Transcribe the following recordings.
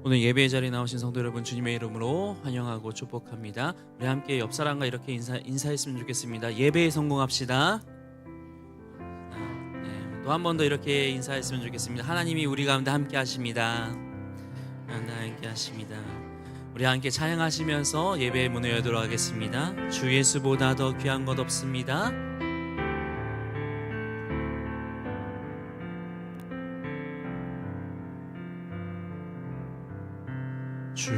오늘 예배의 자리에 나오신 성도 여러분, 주님의 이름으로 환영하고 축복합니다. 우리 함께 옆 사람과 이렇게 인사했으면 좋겠습니다. 예배에 성공합시다. 또 한 번 더 이렇게 인사했으면 좋겠습니다. 하나님이 우리 가운데 함께 하십니다. 함께 하십니다. 우리 함께 찬양하시면서 예배의 문을 열도록 하겠습니다. 주 예수보다 더 귀한 것 없습니다. 주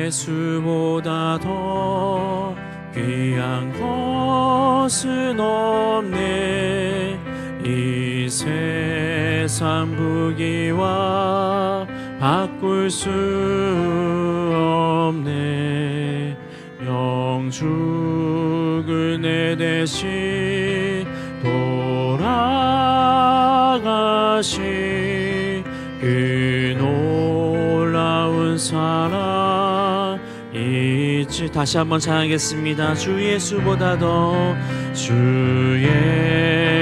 예수보다 더 귀한 것은 없네. 이 세상 부귀와 바꿀 수 없네. 영죽을 내 대신 돌아가신 그 놀라운 사랑 있지. 다시 한번 찬양하겠습니다. 주 예수보다 더, 주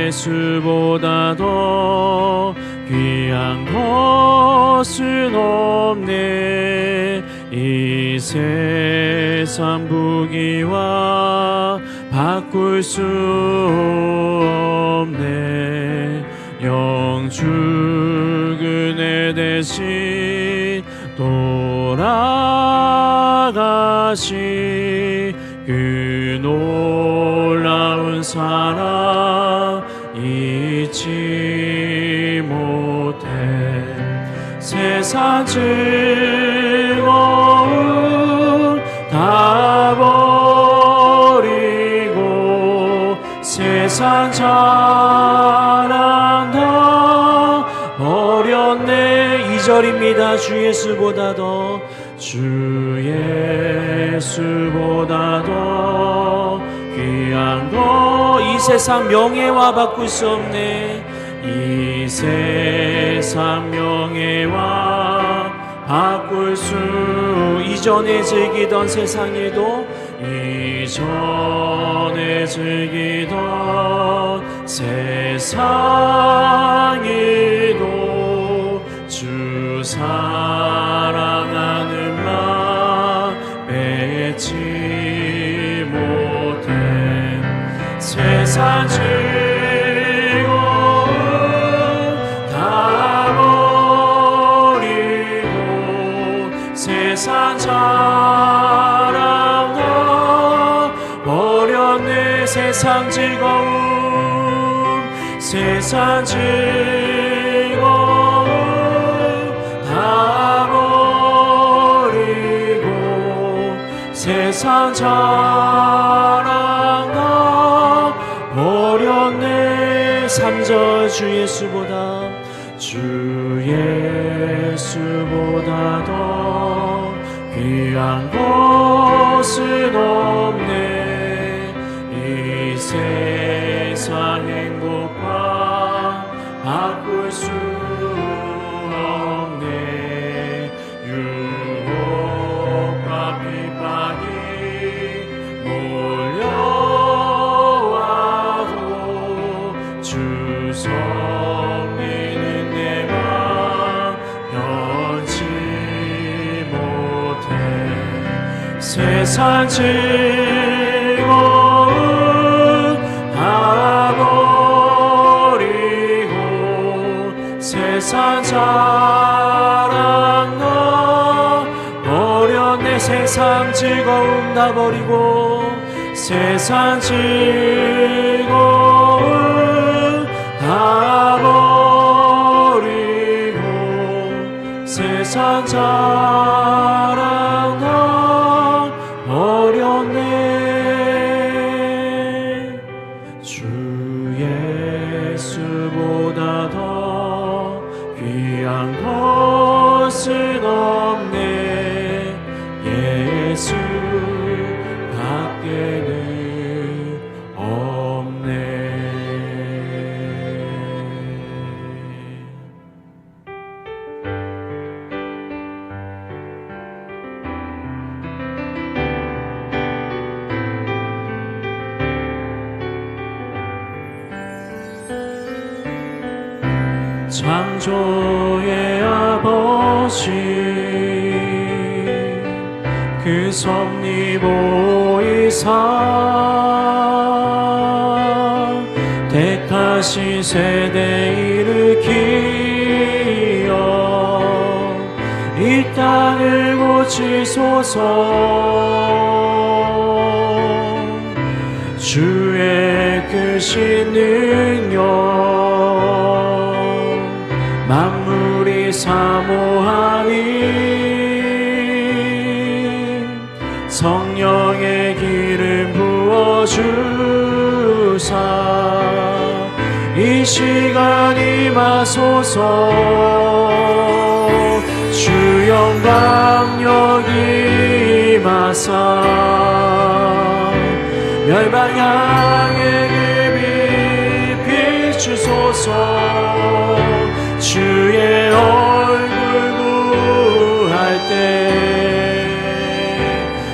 예수보다 더 귀한 것은 없네. 이 세상 부귀와 바꿀 수 없네. 영죽을 내 대신 돌아가신 그 놀라운 사랑 잊지 못해. 세상 즐거움 다 버리고 세상 자랑 다 버렸네. 2절입니다. 주 예수보다 더, 주 예수보다 더 귀한 것. 이 세상 명예와 바꿀 수 없네. 이 세상 명예와 바꿀 수. 이전에 즐기던 세상 일도, 이전에 즐기던 세상 일도 주 사랑하는 마음 맺지 못해. 세상 즐거움 다 버리고 세상 자랑 다 버렸네. 세상 즐거움, 세상 즐거움 다 버리고 세상 자랑 다 버렸네. 3절 주 예수보다, 주 예수보다 더 귀한 것은 없네. 이 세상 행복과 바꿀 수 없네. 유혹과 핍박이 몰려와도 주 섬기는 내 맘 변치 못해. 세상 즐거움 다 버리고 세상 자랑 다 버렸네. 세상 즐거움 다 버리고 세상 즐거움 다 버리고 세상 자랑 다 버렸네. 주 예수보다 더 귀한 것은 없네. 예수 밖에는 없네. 창조의 아버지 오신 그 섭리 보이사 택하신 세대 일으키어 이 땅을 고치소서. 주의 크신 능력 만물이 사모하니 성령의 기름 부어주사 이 시간 임하소서. 주 영광 여기 임하사 멸망 향해 급이 비추소서. 주의 얼굴 구할 때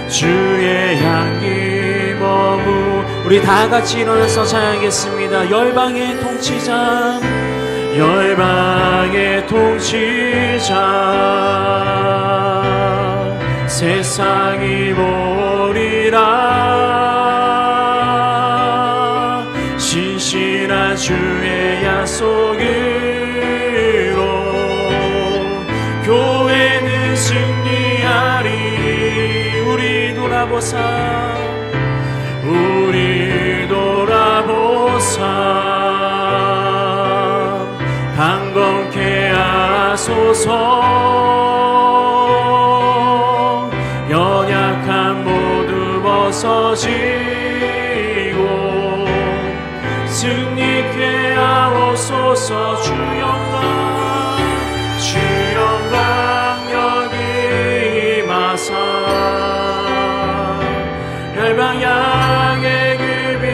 주의 향기 머무. 우리 다 같이 일어나서 찬양하겠습니다. 열방의 통치자 열방의 통치자 세상이 보리라. 신실한 주의 약속으로 교회는 승리하리. 우리 돌아보사 우리 돌아보사 강건케 하소서. 연약한 모두 벗어지고 승리케 하옵소서. 주 영광 여기 임하사 열방 향해 급이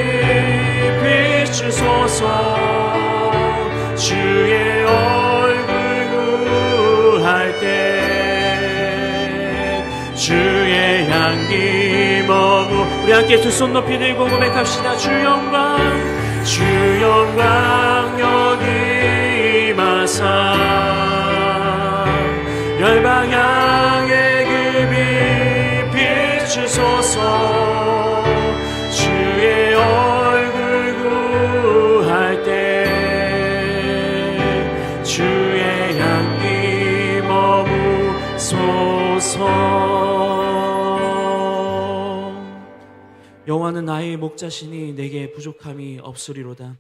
비추소서. 주의 얼굴 구할 때 주의 향기 머무. 우리 함께 두 손 높이 들고 고백합시다. 주 영광 여기 임하사 열방 향해 급이 비추소서. 주의 얼굴 구할 때 주의 향기 머무소서. 여호와는 나의 목자시니 내게 부족함이 없으리로다.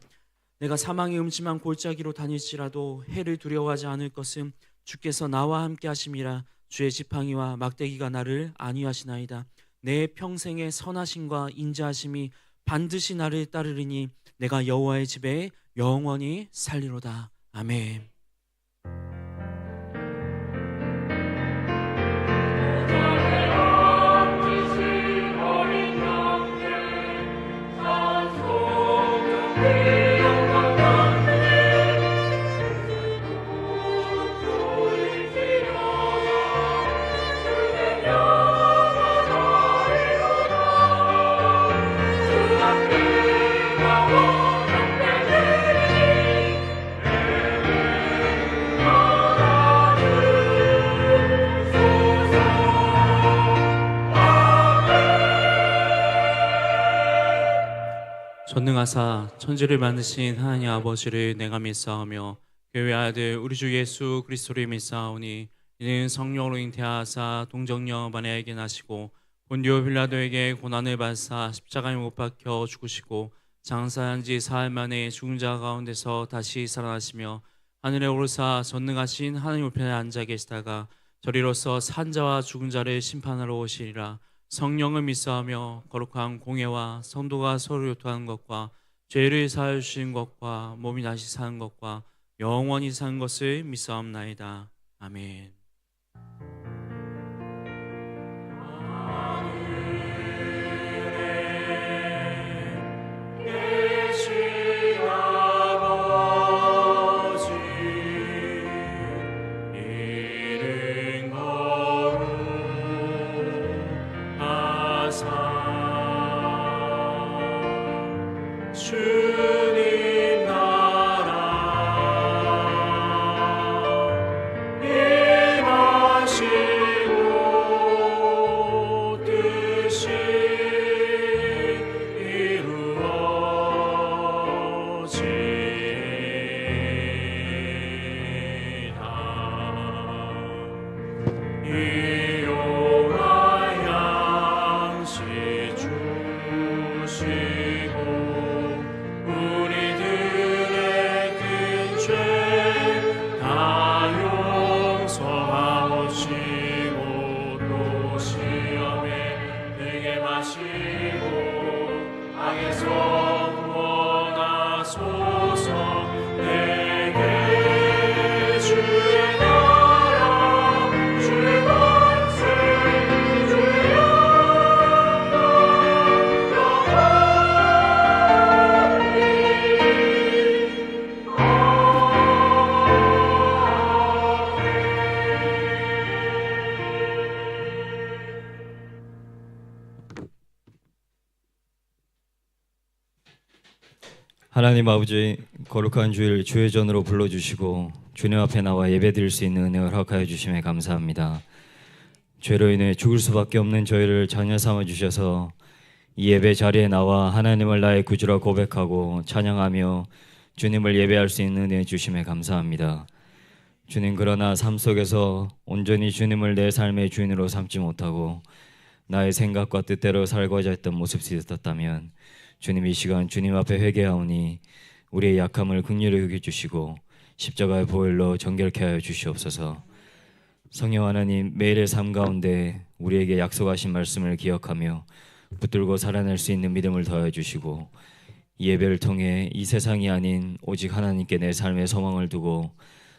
내가 사망의 음침한 골짜기로 다닐지라도 해를 두려워하지 않을 것은 주께서 나와 함께 하심이라. 주의 지팡이와 막대기가 나를 안위하시나이다. 내 평생의 선하심과 인자하심이 반드시 나를 따르리니 내가 여호와의 집에 영원히 살리로다. 아멘. 전능하사 천지를 만드신 하나님 아버지를 내가 믿사오며 그의 아들 우리 주 예수 그리스도를 믿사오니 이는 성령으로 잉태하사 동정녀 마리아에게 나시고 본디오 빌라도에게 고난을 받사 십자가에 못 박혀 죽으시고 장사한 지 사흘 만에 죽은 자 가운데서 다시 살아나시며 하늘에 오르사 전능하신 하나님 우편에 앉아 계시다가 저리로서 산 자와 죽은 자를 심판하러 오시리라. 성령을 믿사하며 거룩한 공예와 성도가 서로 교통하는 것과 죄를 사하여 주시는 것과 몸이 다시 사는 것과 영원히 사는 것을 믿사옵나이다. 아멘. 주님 나라 하나님 아버지, 거룩한 주일 주의 전으로 불러주시고 주님 앞에 나와 예배드릴 수 있는 은혜를 허락하여 주심에 감사합니다. 죄로 인해 죽을 수밖에 없는 저희를 자녀 삼아 주셔서 이 예배 자리에 나와 하나님을 나의 구주라 고백하고 찬양하며 주님을 예배할 수 있는 은혜 주심에 감사합니다. 주님, 그러나 삶 속에서 온전히 주님을 내 삶의 주인으로 삼지 못하고 나의 생각과 뜻대로 살고자 했던 모습이 있었다면 주님, 이 시간 주님 앞에 회개하오니 우리의 약함을 긍휼히 여겨주시고 십자가의 보혈로 정결케 하여 주시옵소서. 성령 하나님, 매일의 삶 가운데 우리에게 약속하신 말씀을 기억하며 붙들고 살아낼 수 있는 믿음을 더해 주시고 이 예배를 통해 이 세상이 아닌 오직 하나님께 내 삶의 소망을 두고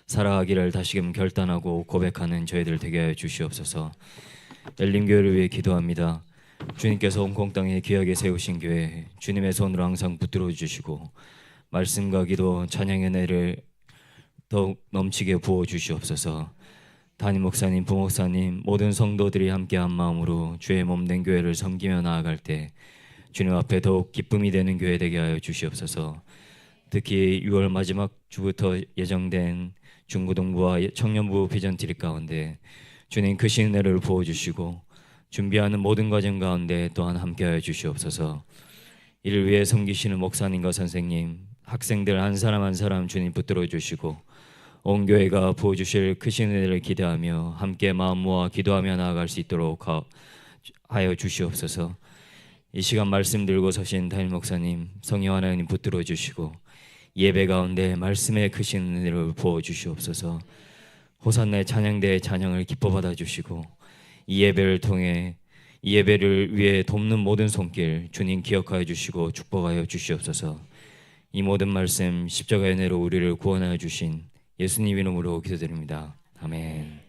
살아가기를 다시금 결단하고 고백하는 저희들 되게 하여 주시옵소서. 엘림교회를 위해 기도합니다. 주님께서 홍콩 땅에 귀하게 세우신 교회 주님의 손으로 항상 붙들어 주시고 말씀과 기도, 찬양의 은혜를 더욱 넘치게 부어 주시옵소서. 담임 목사님, 부목사님, 모든 성도들이 함께 한 마음으로 주의 몸된 교회를 섬기며 나아갈 때 주님 앞에 더욱 기쁨이 되는 교회 되게 하여 주시옵소서. 특히 6월 마지막 주부터 예정된 중고등부와 청년부 비전 트립 가운데 주님 크신 은혜를 부어주시고 준비하는 모든 과정 가운데 또한 함께하여 주시옵소서. 이를 위해 섬기시는 목사님과 선생님, 학생들 한 사람 한 사람 주님 붙들어 주시고 온 교회가 부어주실 크신 은혜를 기대하며 함께 마음 모아 기도하며 나아갈 수 있도록 하여 주시옵소서. 이 시간 말씀 들고 서신 담임 목사님, 성령 하나님 붙들어 주시고 예배 가운데 말씀의 크신 은혜를 부어 주시옵소서. 호산나의 찬양대의 찬양을 기뻐 받아 주시고 이 예배를 통해 이 예배를 위해 돕는 모든 손길 주님 기억하여 주시고 축복하여 주시옵소서. 이 모든 말씀 십자가의 은혜로 우리를 구원하여 주신 예수님 이름으로 기도드립니다. 아멘.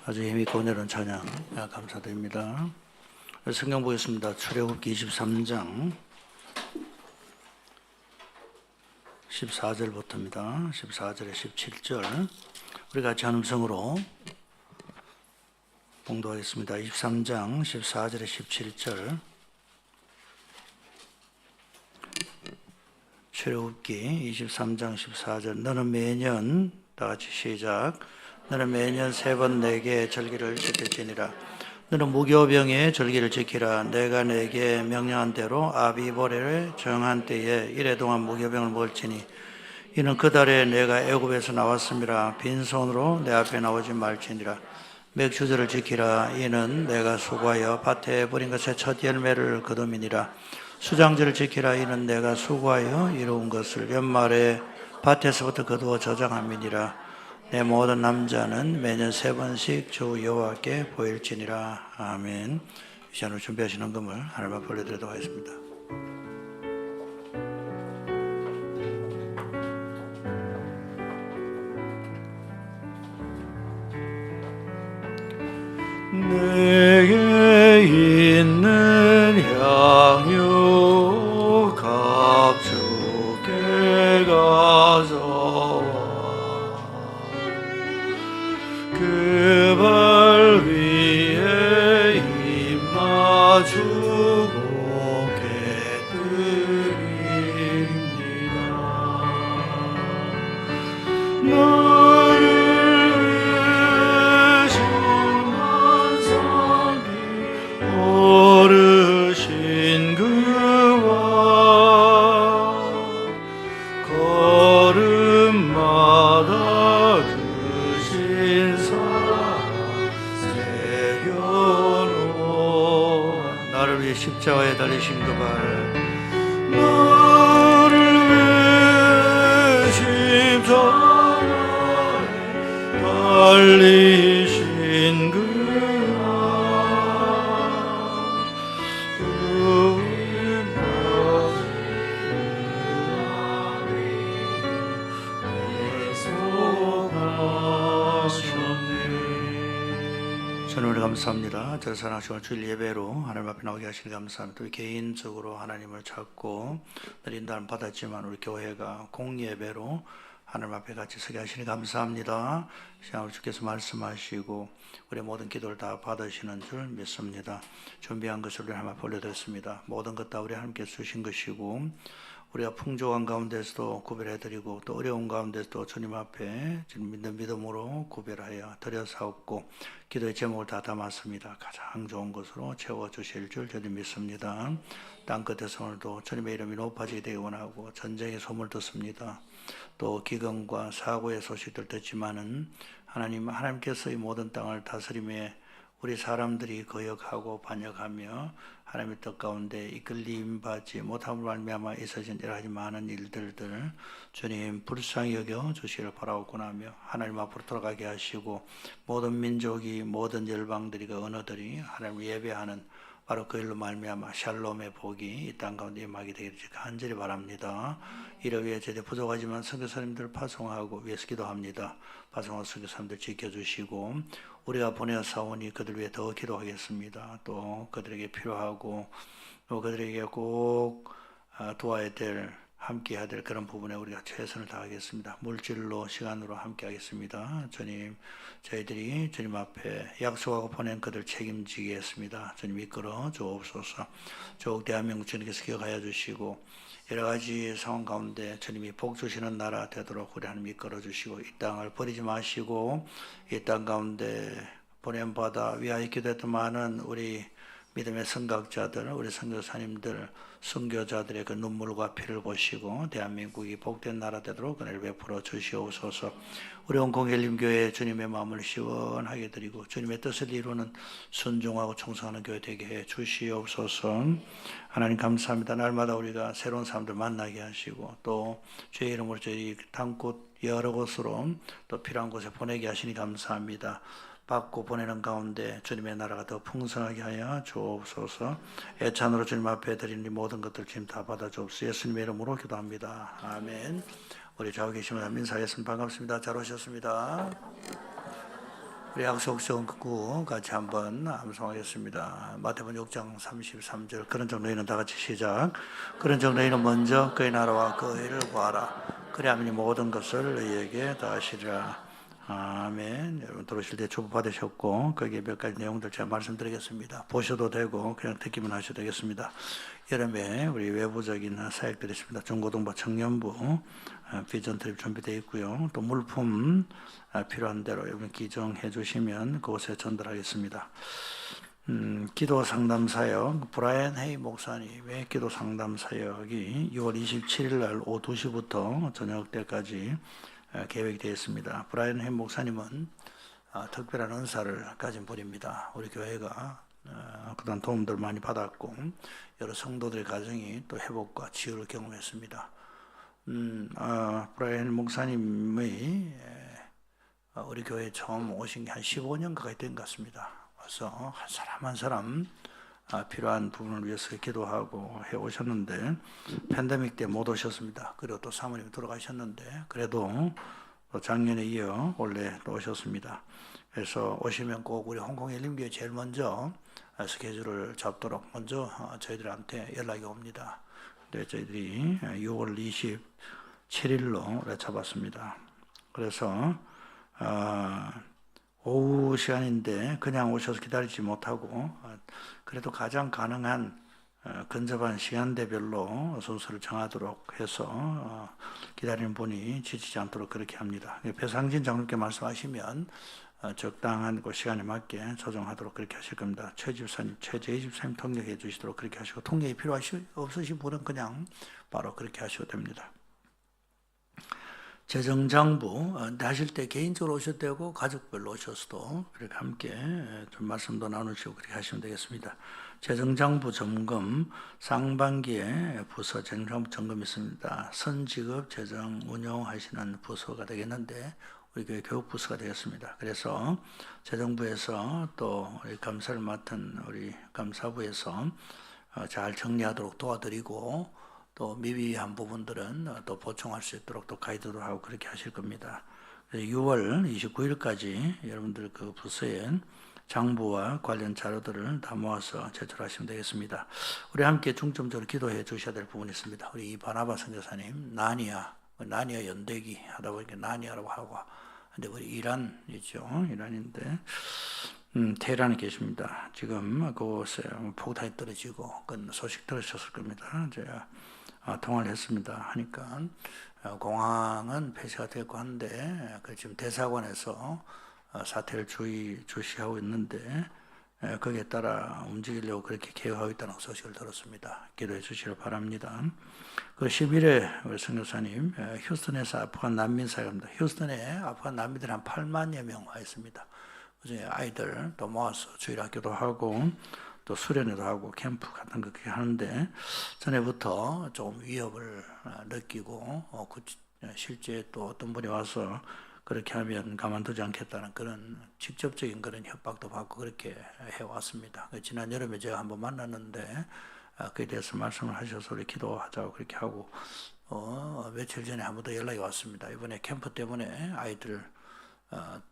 아주 힘있고 은혜로운 찬양 감사드립니다. 성경 보겠습니다. 출애굽기 23장 14절부터입니다. 14절에 17절 우리 같이 한 음성으로 봉독하겠습니다. 23장 14절에 17절 출애굽기 23장 14절 너는 매년 다 같이 시작 너는 매년 3번 내게 절기를 지킬지니라 너는 무교병의 절기를 지키라 내가 내게 명령한 대로 아비보레를 정한 때에 이래 동안 무교병을 먹을지니 이는 그 달에 내가 애굽에서 나왔음이라 빈손으로 내 앞에 나오지 말지니라 맥주절을 지키라 이는 내가 수고하여 밭에 버린 것의 첫 열매를 거둠이니라 수장절을 지키라 이는 내가 수고하여 이루은 것을 연말에 밭에서부터 거두어 저장함이니라 내 모든 남자는 매년 3번씩 주 여호와께 보일지니라. 아멘. 이 시간으로 준비하시는 금을 하나님 앞에 올려드리도록 하겠습니다. 내게 있는 향유 값주게 가져와 그 발 위에 입 맞추고 깨뜨립니다. 나를 위해 만삭이 어르신 그와 걸음마다 나를 위해 십자가에 달리신 그 발 나를 위해 십자가에 달리신 그 주님을 감사합니다. 저를 사랑하시고 주일 예배로 하나님 앞에 나오게 하시니 감사합니다. 우리 개인적으로 하나님을 찾고 늘 인도를 받았지만 우리 교회가 공예배로 하나님 앞에 같이 서게 하시니 감사합니다. 시간을 주께서 말씀하시고 우리의 모든 기도를 다 받으시는 줄 믿습니다. 준비한 것을 우리 하나님 앞에 올려드렸습니다. 모든 것 다 우리 하나님께 주신 것이고 우리가 풍족한 가운데서도 구별해드리고 또 어려운 가운데서도 주님 앞에 믿는 믿음으로 구별하여 드려사옵고 기도의 제목을 다 담았습니다. 가장 좋은 것으로 채워주실 줄 저는 믿습니다. 땅끝에서 오늘도 주님의 이름이 높아지게 되기 원하고 전쟁의 소문을 듣습니다. 또 기근과 사고의 소식들 듣지만은 하나님께서 이 모든 땅을 다스림에 우리 사람들이 거역하고 반역하며 하나님의 뜻 가운데 이끌림 받지 못함으로 말미암아 있어진 여러 가지 많은 일들을 주님 불쌍히 여겨 주시기를 바라옵고 나며 하나님 앞으로 돌아가게 하시고 모든 민족이 모든 열방들이 그 언어들이 하나님을 예배하는 바로 그 일로 말미암아 샬롬의 복이 이 땅 가운데 임하게 되기를 간절히 바랍니다. 이를 위해 저희 부족하지만 선교사님들 파송하고 위해서 기도합니다. 파송하고 선교사님들 지켜주시고 우리가 보내어 사오니 그들 위해 더 기도하겠습니다. 또 그들에게 필요하고 또 그들에게 꼭 도와야 될 함께 해야 될 그런 부분에 우리가 최선을 다하겠습니다. 물질로 시간으로 함께 하겠습니다. 주님 저희들이 주님 앞에 약속하고 보낸 그들 책임지겠습니다. 주님 이끌어 주옵소서. 조국 대한민국 주님께서 기억하여 주시고 여러 가지 상황 가운데 주님이 복 주시는 나라 되도록 우리 하나님 이끌어 주시고 이 땅을 버리지 마시고 이 땅 가운데 보냄받아 위하여 기도했던 많은 우리 믿음의 선각자들, 우리 선교사님들, 선교자들의 그 눈물과 피를 보시고 대한민국이 복된 나라 되도록 은혜를 베풀어 주시옵소서. 우리 온공일림교회 주님의 마음을 시원하게 드리고 주님의 뜻을 이루는 순종하고 충성하는 교회 되게 해 주시옵소서. 하나님 감사합니다. 날마다 우리가 새로운 사람들 만나게 하시고 또 주의 이름으로 저희 땅곳 여러 곳으로 또 필요한 곳에 보내게 하시니 감사합니다. 받고 보내는 가운데 주님의 나라가 더 풍성하게 하여 주옵소서. 애찬으로 주님 앞에 드리는 모든 것들 주님 다 받아 주옵소서. 예수님의 이름으로 기도합니다. 아멘. 우리 좌우 계시면 민사했습니다. 반갑습니다. 잘 오셨습니다. 우리 약속성구 같이 한번 암송하겠습니다. 마태복음 6장 33절. 그런 적 너희는 다 같이 시작. 그런 적 너희는 먼저 그의 나라와 그의 의를 구하라. 그리하면 이 모든 것을 너희에게 더하시리라. 아멘. 여러분 들어오실 때 축복 받으셨고 거기에 몇 가지 내용들 제가 말씀드리겠습니다. 보셔도 되고 그냥 듣기만 하셔도 되겠습니다. 여름에 우리 외부적인 사역들이 있습니다. 중고등부, 청년부 비전 트립 준비되어 있고요. 또 물품 필요한 대로 여러분 기정해 주시면 그곳에 전달하겠습니다. 기도 상담 사역 브라이언 헤이 목사님의 기도 상담 사역이 6월 27일 날 오후 2시부터 저녁 때까지 계획이 되어 있습니다. 브라이언 헤이 목사님은 특별한 은사를 가진 분입니다. 우리 교회가 그동안 도움들 많이 받았고 여러 성도들의 가정이 또 회복과 치유를 경험했습니다. 브라이언 목사님의 우리 교회에 처음 오신 게 한 15년 가까이 된 것 같습니다. 와서 한 사람 한 사람 필요한 부분을 위해서 기도하고 해 오셨는데 팬데믹 때 못 오셨습니다. 그리고 또 사모님 돌아가셨는데 그래도 또 작년에 이어 올해 또 오셨습니다. 그래서 오시면 꼭 우리 홍콩 열림교회 제일 먼저 스케줄을 잡도록 먼저 저희들한테 연락이 옵니다. 근데 저희들이 6월 27일로 잡았습니다. 그래서 오후 시간인데 그냥 오셔서 기다리지 못하고 그래도 가장 가능한 근접한 시간대별로 순서를 정하도록 해서 기다리는 분이 지치지 않도록 그렇게 합니다. 배상진 장로께 말씀하시면 적당한 그 시간에 맞게 조정하도록 그렇게 하실 겁니다. 최재희 집사님 통역해 주시도록 그렇게 하시고 통역이 없으신 분은 그냥 바로 그렇게 하셔도 됩니다. 재정장부 하실 때 개인적으로 오셔도 되고 가족별로 오셔서도 그렇게 함께 좀 말씀도 나누시고 그렇게 하시면 되겠습니다. 재정장부 점검 상반기에 부서 재정장부 점검이 있습니다. 선지급 재정 운영하시는 부서가 되겠는데 우리 교회 교육부서가 되겠습니다. 그래서 재정부에서 또 우리 감사를 맡은 우리 감사부에서 잘 정리하도록 도와드리고 또 미비한 부분들은 또 보충할 수 있도록 또 가이드도 하고 그렇게 하실 겁니다. 6월 29일까지 여러분들 그 부서에 장부와 관련 자료들을 다 모아서 제출하시면 되겠습니다. 우리 함께 중점적으로 기도해 주셔야 될 부분이 있습니다. 우리 이 바나바 선교사님 나니아 연대기 하다 보니까 나니아라고 하고 근데 우리 이란 있죠. 이란인데 테헤란에 계십니다. 지금 그곳에 폭탄이 떨어지고 그 소식 들으셨을 겁니다. 제가 통화를 했습니다. 하니까 공항은 폐쇄가 됐고 한데 지금 대사관에서 사태를 주시하고 있는데 거기에 따라 움직이려고 그렇게 계획하고 있다는 소식을 들었습니다. 기도해 주시길 바랍니다. 그 10일에 우리 선교사님 휴스턴에서 아프간 난민 사역입니다. 휴스턴에 아프간 난민들이 한 8만여 명 와 있습니다. 그중에 아이들 또 모아서 주일학교도 하고 또 수련회도 하고 캠프 같은 거 그렇게 하는데 전에부터 좀 위협을 느끼고 실제 또 어떤 분이 와서 그렇게 하면 가만두지 않겠다는 그런 직접적인 그런 협박도 받고 그렇게 해왔습니다. 지난 여름에 제가 한번 만났는데 그에 대해서 말씀을 하셔서 우리 기도하자고 그렇게 하고 며칠 전에 한 번 더 연락이 왔습니다. 이번에 캠프 때문에 아이들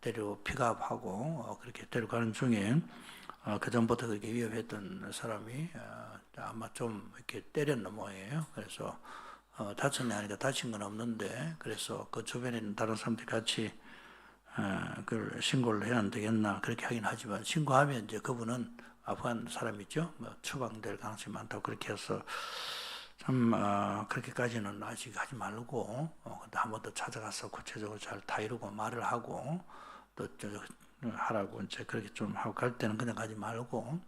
데리고 픽업하고 그렇게 데려가는 중에 그 전부터 그렇게 위협했던 사람이 아마 좀 이렇게 때렸는 모양이에요. 그래서 다쳤냐 하니까 다친 건 없는데 그래서 그 주변에 있는 다른 사람들이 같이 그걸 신고를 해야 안 되겠나 그렇게 하긴 하지만 신고하면 이제 그분은 아프간 사람이죠. 추방될 가능성이 많다고 그렇게 해서 참 그렇게까지는 아직 하지 말고 한 번 더 찾아가서 구체적으로 잘 다이루고 말을 하고 또 하라고 이제 그렇게 좀 하고 갈 때는 그냥 가지 말고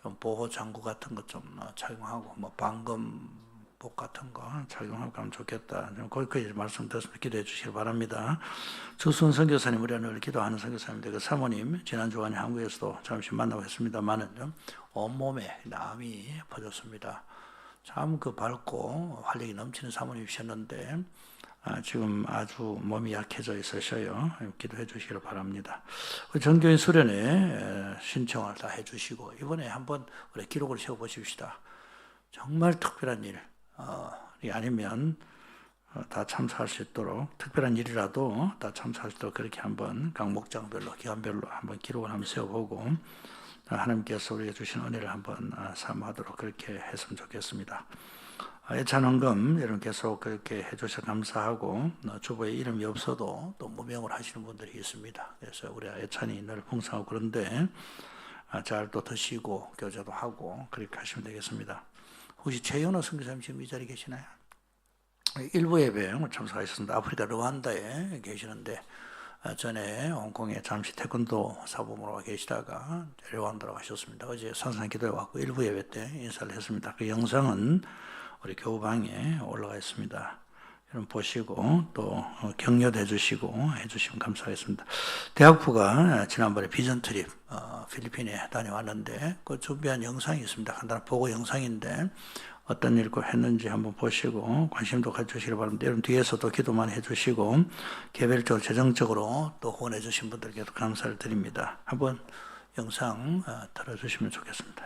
좀 보호 장구 같은 거 좀 착용하고 뭐 방검복 같은 거 착용하고 가면 좋겠다. 거기까지 말씀드렸습니다. 기도해 주시기 바랍니다. 주순 선교사님 우리가 늘 기도하는 선교사님인데 그 사모님 지난 주간에 한국에서도 잠시 만나고 했습니다만은 온몸에 남이 퍼졌습니다. 참 그 밝고 활력이 넘치는 사모님이셨는데 지금 아주 몸이 약해져 있으셔요. 기도해 주시기를 바랍니다. 전교인 수련회 신청을 다 해주시고 이번에 한번 우리 기록을 세워보십시다. 정말 특별한 일이 아니면 다 참석할 수 있도록 특별한 일이라도 다 참석할 수 있도록 그렇게 한번 각 목장별로 기간별로 한번 기록을 한번 세워보고 하나님께서 우리에게 주신 은혜를 한번 사모하도록 그렇게 했으면 좋겠습니다. 예찬 헌금 여러분 계속 그렇게 해주셔서 감사하고 주보에 이름이 없어도 또 무명을 하시는 분들이 있습니다. 그래서 우리 예찬이 늘 풍성하고 그런데 잘 또 드시고 교제도 하고 그렇게 하시면 되겠습니다. 혹시 최연호 선교사님 지금 이 자리에 계시나요? 일부 예배에 참석하셨습니다. 아프리카 르완다에 계시는데 전에 홍콩에 잠시 태권도 사범으로 계시다가 르완다로 가셨습니다. 어제 산상 기도에 왔고 일부 예배 때 인사를 했습니다. 그 영상은 우리 교우방에 올라가 있습니다. 여러분 보시고 또 격려도 해주시고 해주시면 감사하겠습니다. 대학부가 지난번에 비전 트립 필리핀에 다녀왔는데 그 준비한 영상이 있습니다. 간단한 보고 영상인데 어떤 일을 했는지 한번 보시고 관심도 가져주시기 바랍니다. 여러분 뒤에서도 기도만 해주시고 개별적으로 재정적으로 또 후원해 주신 분들께도 감사를 드립니다. 한번 영상 들어주시면 좋겠습니다.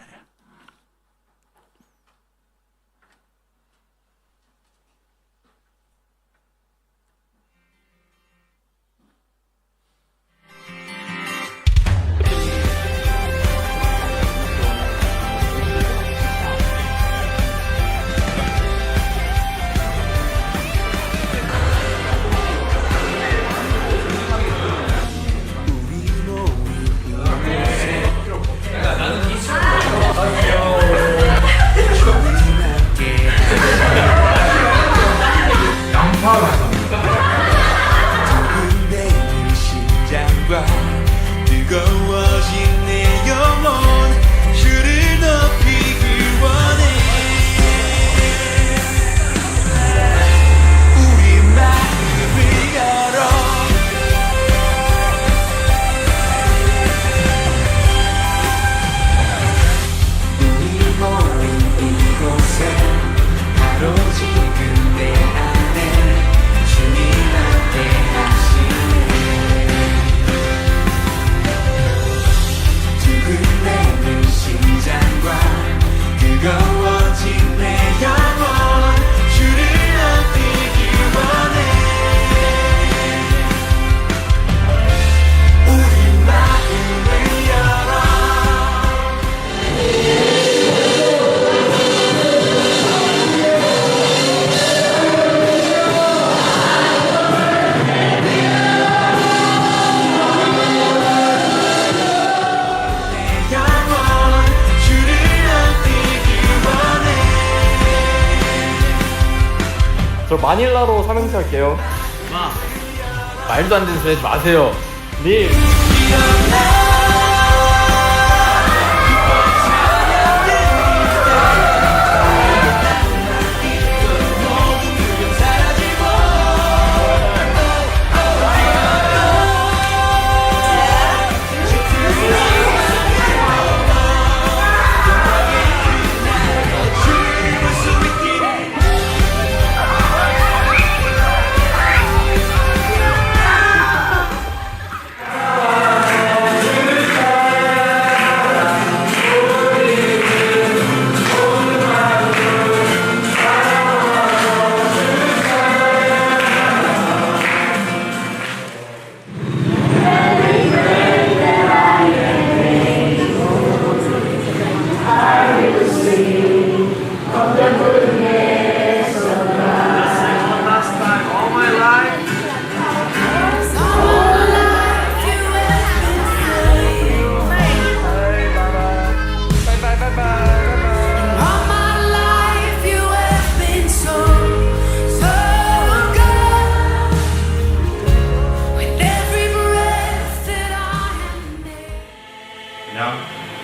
저 마닐라로 삼행시 할게요. 말도 안 되는 소리 하지 마세요. 님.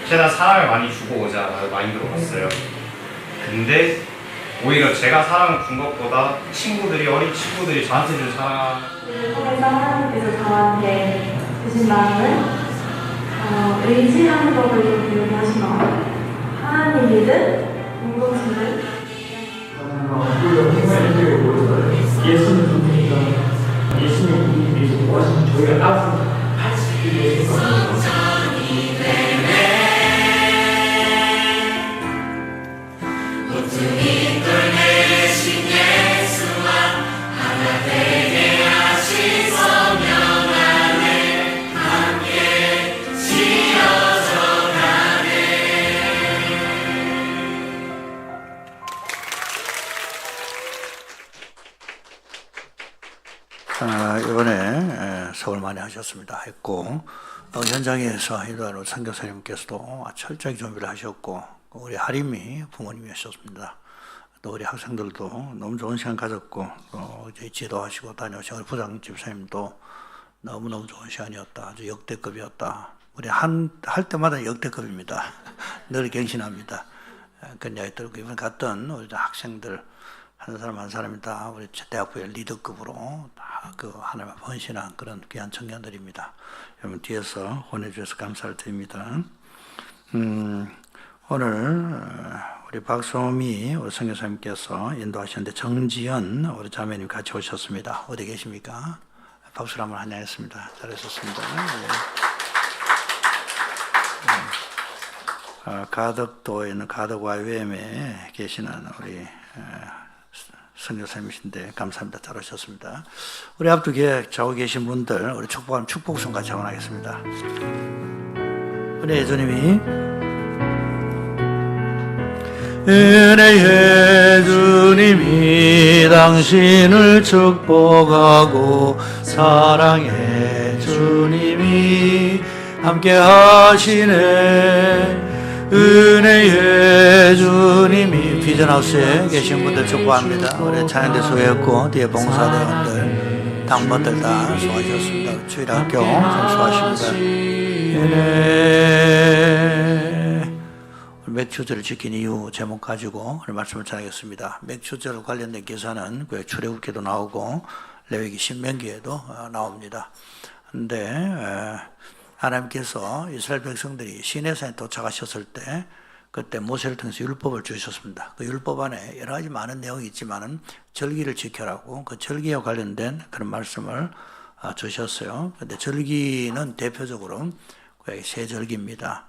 최대한 사랑을 많이 주고 오자 마인드로 갔어요. 근데 오히려 제가 사랑을 준 것보다 어린 친구들이 저한테 준 사랑 통해서 하나님께서 저한테 주신 마음은 의지하는 법을 좀 배우신 마음, 하나님이든 공동체든 예수님 분이니까 예수님 위해서 도와주신 저희가 앞으로 같이 위해서 모퉁이 돌 대신 예수와 서울 많이 하셨습니다. 했고 현장에서 인도하는 선교사님께서도 철저히 준비를 하셨고 우리 하림이 부모님이셨습니다. 또 우리 학생들도 너무 좋은 시간 가졌고 또 이제 지도하시고 다녀오신 우리 부장 집사님도 너무너무 좋은 시간이었다. 아주 역대급이었다. 우리 할 때마다 역대급입니다. 늘 갱신합니다. 그런 이야기 들고 이번 갔던 우리 학생들 한 사람 한 사람이 다 우리 대학부의 리더급으로 다 그 하나님 앞에 헌신한 그런 귀한 청년들입니다. 여러분 뒤에서 보내주셔서 감사를 드립니다. 오늘 우리 박소미 우리 선교사님께서 인도하셨는데 정지연 우리 자매님 같이 오셨습니다. 어디 계십니까? 박수를 한번 환영했습니다. 잘하셨습니다. 가덕도에 있는 가덕YM에 계시는 우리 선교사님이신데 감사합니다. 잘 오셨습니다. 우리 앞쪽에 좌우 계신 분들 우리 축복하는 축복송 같이 한번 하겠습니다. 우리 예수님이 은혜의 주님이 당신을 축복하고 사랑의 주님이 함께 하시네. 은혜의 주님이 비전하우스에 계신 분들 축복합니다. 우리 찬양대 수고했고 뒤에 봉사대원들 당번들 다 수고하셨습니다. 주일학교 수고하십니다. 맥주절을 지킨 이유 제목 가지고 오늘 말씀을 전하겠습니다. 맥주절 관련된 기사는 그 출애굽기도 나오고 레위기 신명기에도 나옵니다. 그런데 하나님께서 이스라엘 백성들이 시내산에 도착하셨을 때 그때 모세를 통해서 율법을 주셨습니다. 그 율법 안에 여러 가지 많은 내용이 있지만은 절기를 지켜라고 그 절기와 관련된 그런 말씀을 주셨어요. 그런데 절기는 대표적으로 세 절기입니다.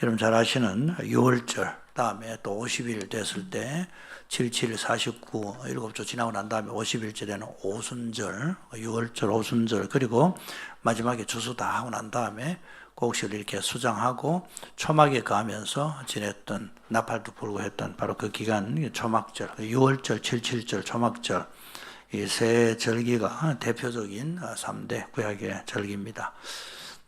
여러분 잘 아시는 6월절 다음에 또 50일 됐을 때 77, 49, 7주 지나고 난 다음에 50일째 되는 오순절, 6월절 오순절 그리고 마지막에 주수 다 하고 난 다음에 곡식을 이렇게 수정하고 초막에 가면서 지냈던 나팔도 불고 했던 바로 그 기간 초막절, 6월절, 77절, 초막절 이 세 절기가 대표적인 3대 구약의 절기입니다.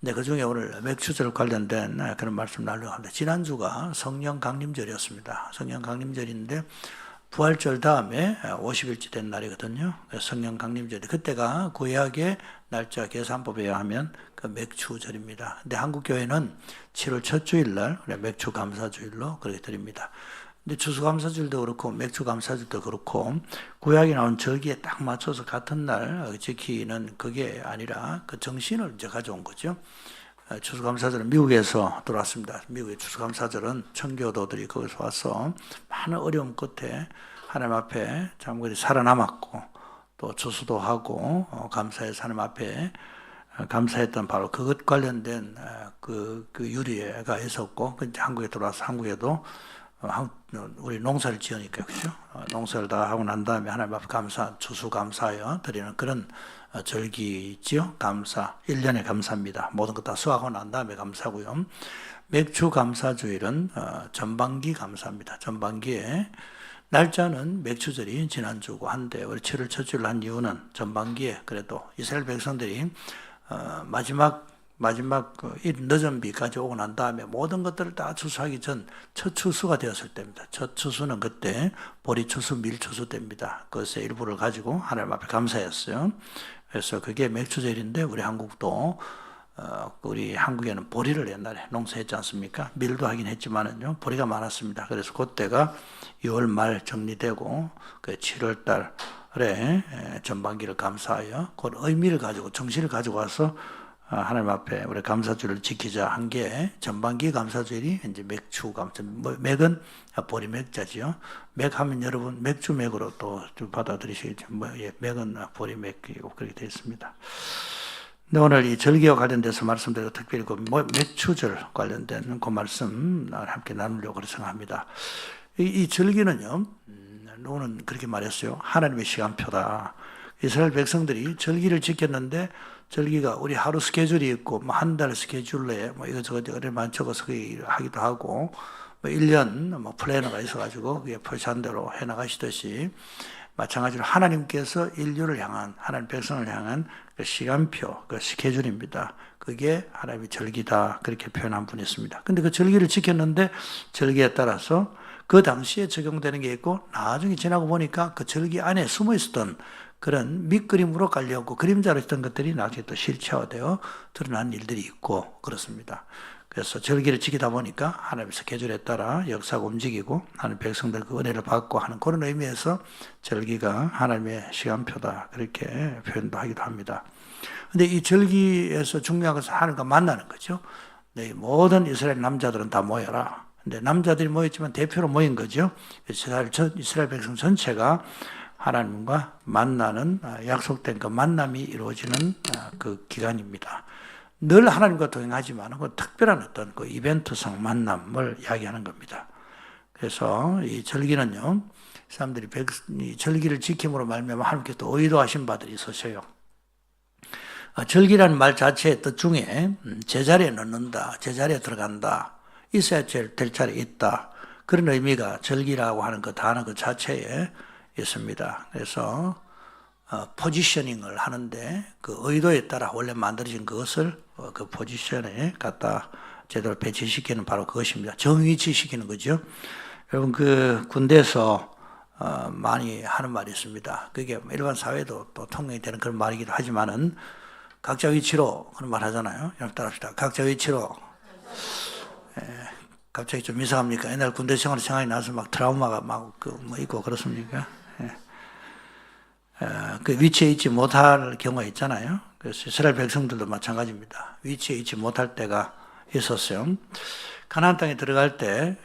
네, 그 중에 오늘 맥주절 관련된 그런 말씀 나누려고 합니다. 지난주가 성령 강림절이었습니다. 성령 강림절인데 부활절 다음에 50일째 된 날이거든요. 성령 강림절. 그때가 구약의 날짜 계산법에 의하면 그 맥주절입니다. 근데 한국교회는 7월 첫 주일날 맥주 감사주일로 그렇게 드립니다. 근데 추수감사절도 그렇고 맥주감사절도 그렇고 구약에 나온 절기에 딱 맞춰서 같은 날 지키는 그게 아니라 그 정신을 이제 가져온 거죠. 추수감사절은 미국에서 들어왔습니다. 미국의 추수감사절은 청교도들이 거기서 와서 많은 어려움 끝에 하나님 앞에 참 살아남았고 또 추수도 하고 감사해서 하나님 앞에 감사했던 바로 그것 관련된 그 유리가 있었고 한국에 들어와서 한국에도 우리 농사를 지으니까 그죠? 농사를 다 하고 난 다음에 하나님 앞에 감사, 추수감사하여 드리는 그런 절기 있지요? 감사, 1년에 감사합니다. 모든 것 다 수확하고 난 다음에 감사고요. 맥주감사주일은 전반기 감사합니다. 전반기에 날짜는 맥주절이 지난주고 한데 우리 7월 첫 주를 한 이유는 전반기에 그래도 이스라엘 백성들이 마지막 늦은 비까지 오고 난 다음에 모든 것들을 다 추수하기 전 첫 추수가 되었을 때입니다. 첫 추수는 그때 보리추수, 밀추수 때입니다. 그것의 일부를 가지고 하나님 앞에 감사했어요. 그래서 그게 맥주절인데 우리 한국도 우리 한국에는 보리를 옛날에 농사했지 않습니까? 밀도 하긴 했지만은요 보리가 많았습니다. 그래서 그때가 6월 말 정리되고 그 7월 달에 전반기를 감사하여 그 의미를 가지고 정신을 가지고 와서 하나님 앞에 우리 감사주를 지키자 한 게 전반기 감사주일이 이제 맥주 감사, 맥은 보리 맥자지요. 맥하면 여러분 맥주 맥으로 또 받아들이시겠죠. 맥은 보리 맥이고 그렇게 되어 있습니다. 근데 오늘 이 절기와 관련돼서 말씀드리고 특별히 그 맥주절 관련된 그 말씀 함께 나누려고 생각합니다. 이 절기는요, 오늘 그렇게 말했어요. 하나님의 시간표다. 이스라엘 백성들이 절기를 지켰는데 절기가 우리 하루 스케줄이 있고 한 달 스케줄에 이것저것 많이 적어서 하기도 하고 1년 플래너가 있어가지고 그게 표시한 대로 해나가시듯이 마찬가지로 하나님께서 인류를 향한, 하나님 백성을 향한 그 시간표, 그 스케줄입니다. 그게 하나님의 절기다, 그렇게 표현한 분이 있습니다. 근데 그 절기를 지켰는데 절기에 따라서 그 당시에 적용되는 게 있고 나중에 지나고 보니까 그 절기 안에 숨어 있었던 그런 밑그림으로 깔려있고 그림자로 있던 것들이 나중에 또 실체화되어 드러난 일들이 있고 그렇습니다. 그래서 절기를 지키다 보니까 하나님의 스케줄에 따라 역사가 움직이고 하나님 백성들 그 은혜를 받고 하는 그런 의미에서 절기가 하나님의 시간표다, 그렇게 표현도 하기도 합니다. 근데 이 절기에서 중요한 것은 하나님과 만나는 거죠. 네, 모든 이스라엘 남자들은 다 모여라. 근데 남자들이 모였지만 대표로 모인 거죠. 이스라엘 백성 전체가 하나님과 만나는, 약속된 그 만남이 이루어지는 그 기간입니다. 늘 하나님과 동행하지만 그 특별한 어떤 그 이벤트성 만남을 이야기하는 겁니다. 그래서 이 절기는요, 사람들이 이 절기를 지킴으로 말미암아 하나님께서 또 의도하신 바들이 있으셔요. 절기라는 말 자체의 뜻 중에 제자리에 넣는다, 제자리에 들어간다, 있어야 될 자리에 있다, 그런 의미가 절기라고 하는 그 단어 그 자체에 있습니다. 그래서 포지셔닝을 하는데 그 의도에 따라 원래 만들어진 그것을 그 포지션에 갖다 제대로 배치시키는 바로 그것입니다. 정위치시키는 거죠. 여러분 그 군대에서 많이 하는 말이 있습니다. 그게 일반 사회도 또 통용이 되는 그런 말이기도 하지만은 각자 위치로 그런 말 하잖아요. 여러분 따라합시다. 각자 위치로. 갑자기 좀 이상합니까? 옛날 군대 생활이 나서 막 트라우마가 막 뭐 있고 그렇습니까? 그 위치에 있지 못할 경우가 있잖아요. 그래서 이스라엘 백성들도 마찬가지입니다. 위치에 있지 못할 때가 있었어요. 가나안 땅에 들어갈 때,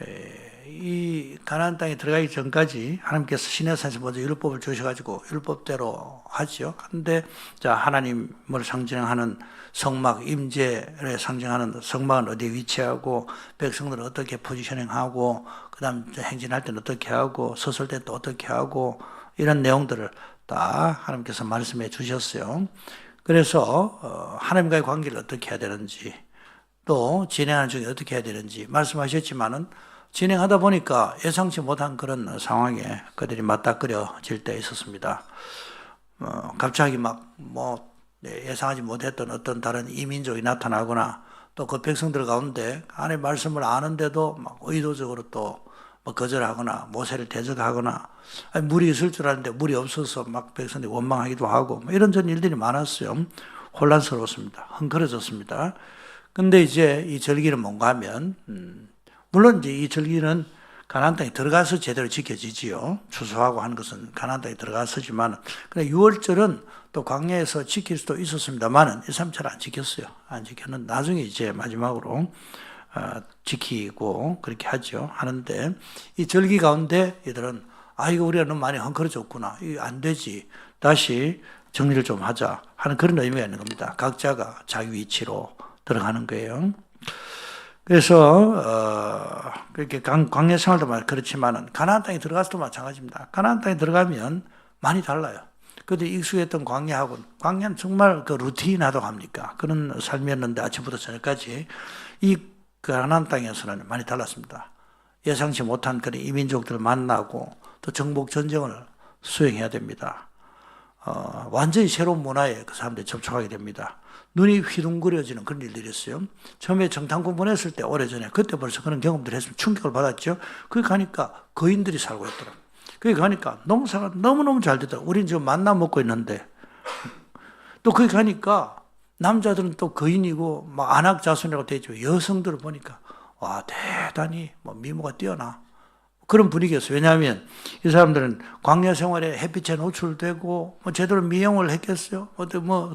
이 가나안 땅에 들어가기 전까지 하나님께서 시내산에서 먼저 율법을 주셔가지고 율법대로 하죠. 근데 자, 하나님을 상징하는 성막, 임재를 상징하는 성막은 어디에 위치하고, 백성들은 어떻게 포지셔닝하고, 그 다음 행진할 때는 어떻게 하고, 서설 때는 또 어떻게 하고, 이런 내용들을 다 하나님께서 말씀해 주셨어요. 그래서 하나님과의 관계를 어떻게 해야 되는지, 또 진행하는 중에 어떻게 해야 되는지 말씀하셨지만은 진행하다 보니까 예상치 못한 그런 상황에 그들이 맞닥뜨려질 때 있었습니다. 갑자기 막 예상하지 못했던 어떤 다른 이민족이 나타나거나, 또 그 백성들 가운데 하나님의 말씀을 아는데도 막 의도적으로 또 거절하거나 모세를 대적하거나, 물이 있을 줄 알았는데 물이 없어서 막 백성들이 원망하기도 하고 이런저런 일들이 많았어요. 혼란스러웠습니다. 흥그러졌습니다. 근데 이제 이 절기는 뭔가 하면 물론 이제 이 절기는 가나안 땅에 들어가서 제대로 지켜지지요. 추수하고 하는 것은 가나안 땅에 들어가서지만, 그래 6월절은 또 광야에서 지킬 수도 있었습니다만은 이 사람 잘 안 지켰어요. 안 지켰는데 나중에 이제 마지막으로 지키고 그렇게 하죠. 하는데 이 절기 가운데 얘들은 이거 우리가 너무 많이 헝클어졌구나, 이거 안 되지, 다시 정리를 좀 하자 하는 그런 의미가 있는 겁니다. 각자가 자기 위치로 들어가는 거예요. 그래서 그렇게 광야 생활도 그렇지만은 가나안 땅에 들어가서도 마찬가지입니다. 가나안 땅에 들어가면 많이 달라요. 그들이 익숙했던 광야는 정말 그 루틴하다고 합니까? 그런 삶이었는데 아침부터 저녁까지 이 가나안 땅에서는 많이 달랐습니다. 예상치 못한 그런 이민족들을 만나고 또 정복 전쟁을 수행해야 됩니다. 완전히 새로운 문화에 그 사람들이 접촉하게 됩니다. 눈이 휘둥그려지는 그런 일들이 있어요. 처음에 정탐꾼 보냈을 때 오래전에 그때 벌써 그런 경험들을 했으면 충격을 받았죠. 거기 가니까 거인들이 살고 있더라고요. 거기 가니까 농사가 너무너무 잘 되더라고요. 우린 지금 만나 먹고 있는데, 또 거기 가니까 남자들은 또 거인이고 막 안악자손이라고 되어 있죠. 여성들을 보니까 와, 대단히 미모가 뛰어나 그런 분위기였어요. 왜냐하면 이 사람들은 광야 생활에 햇빛에 노출되고 제대로 미용을 했겠어요?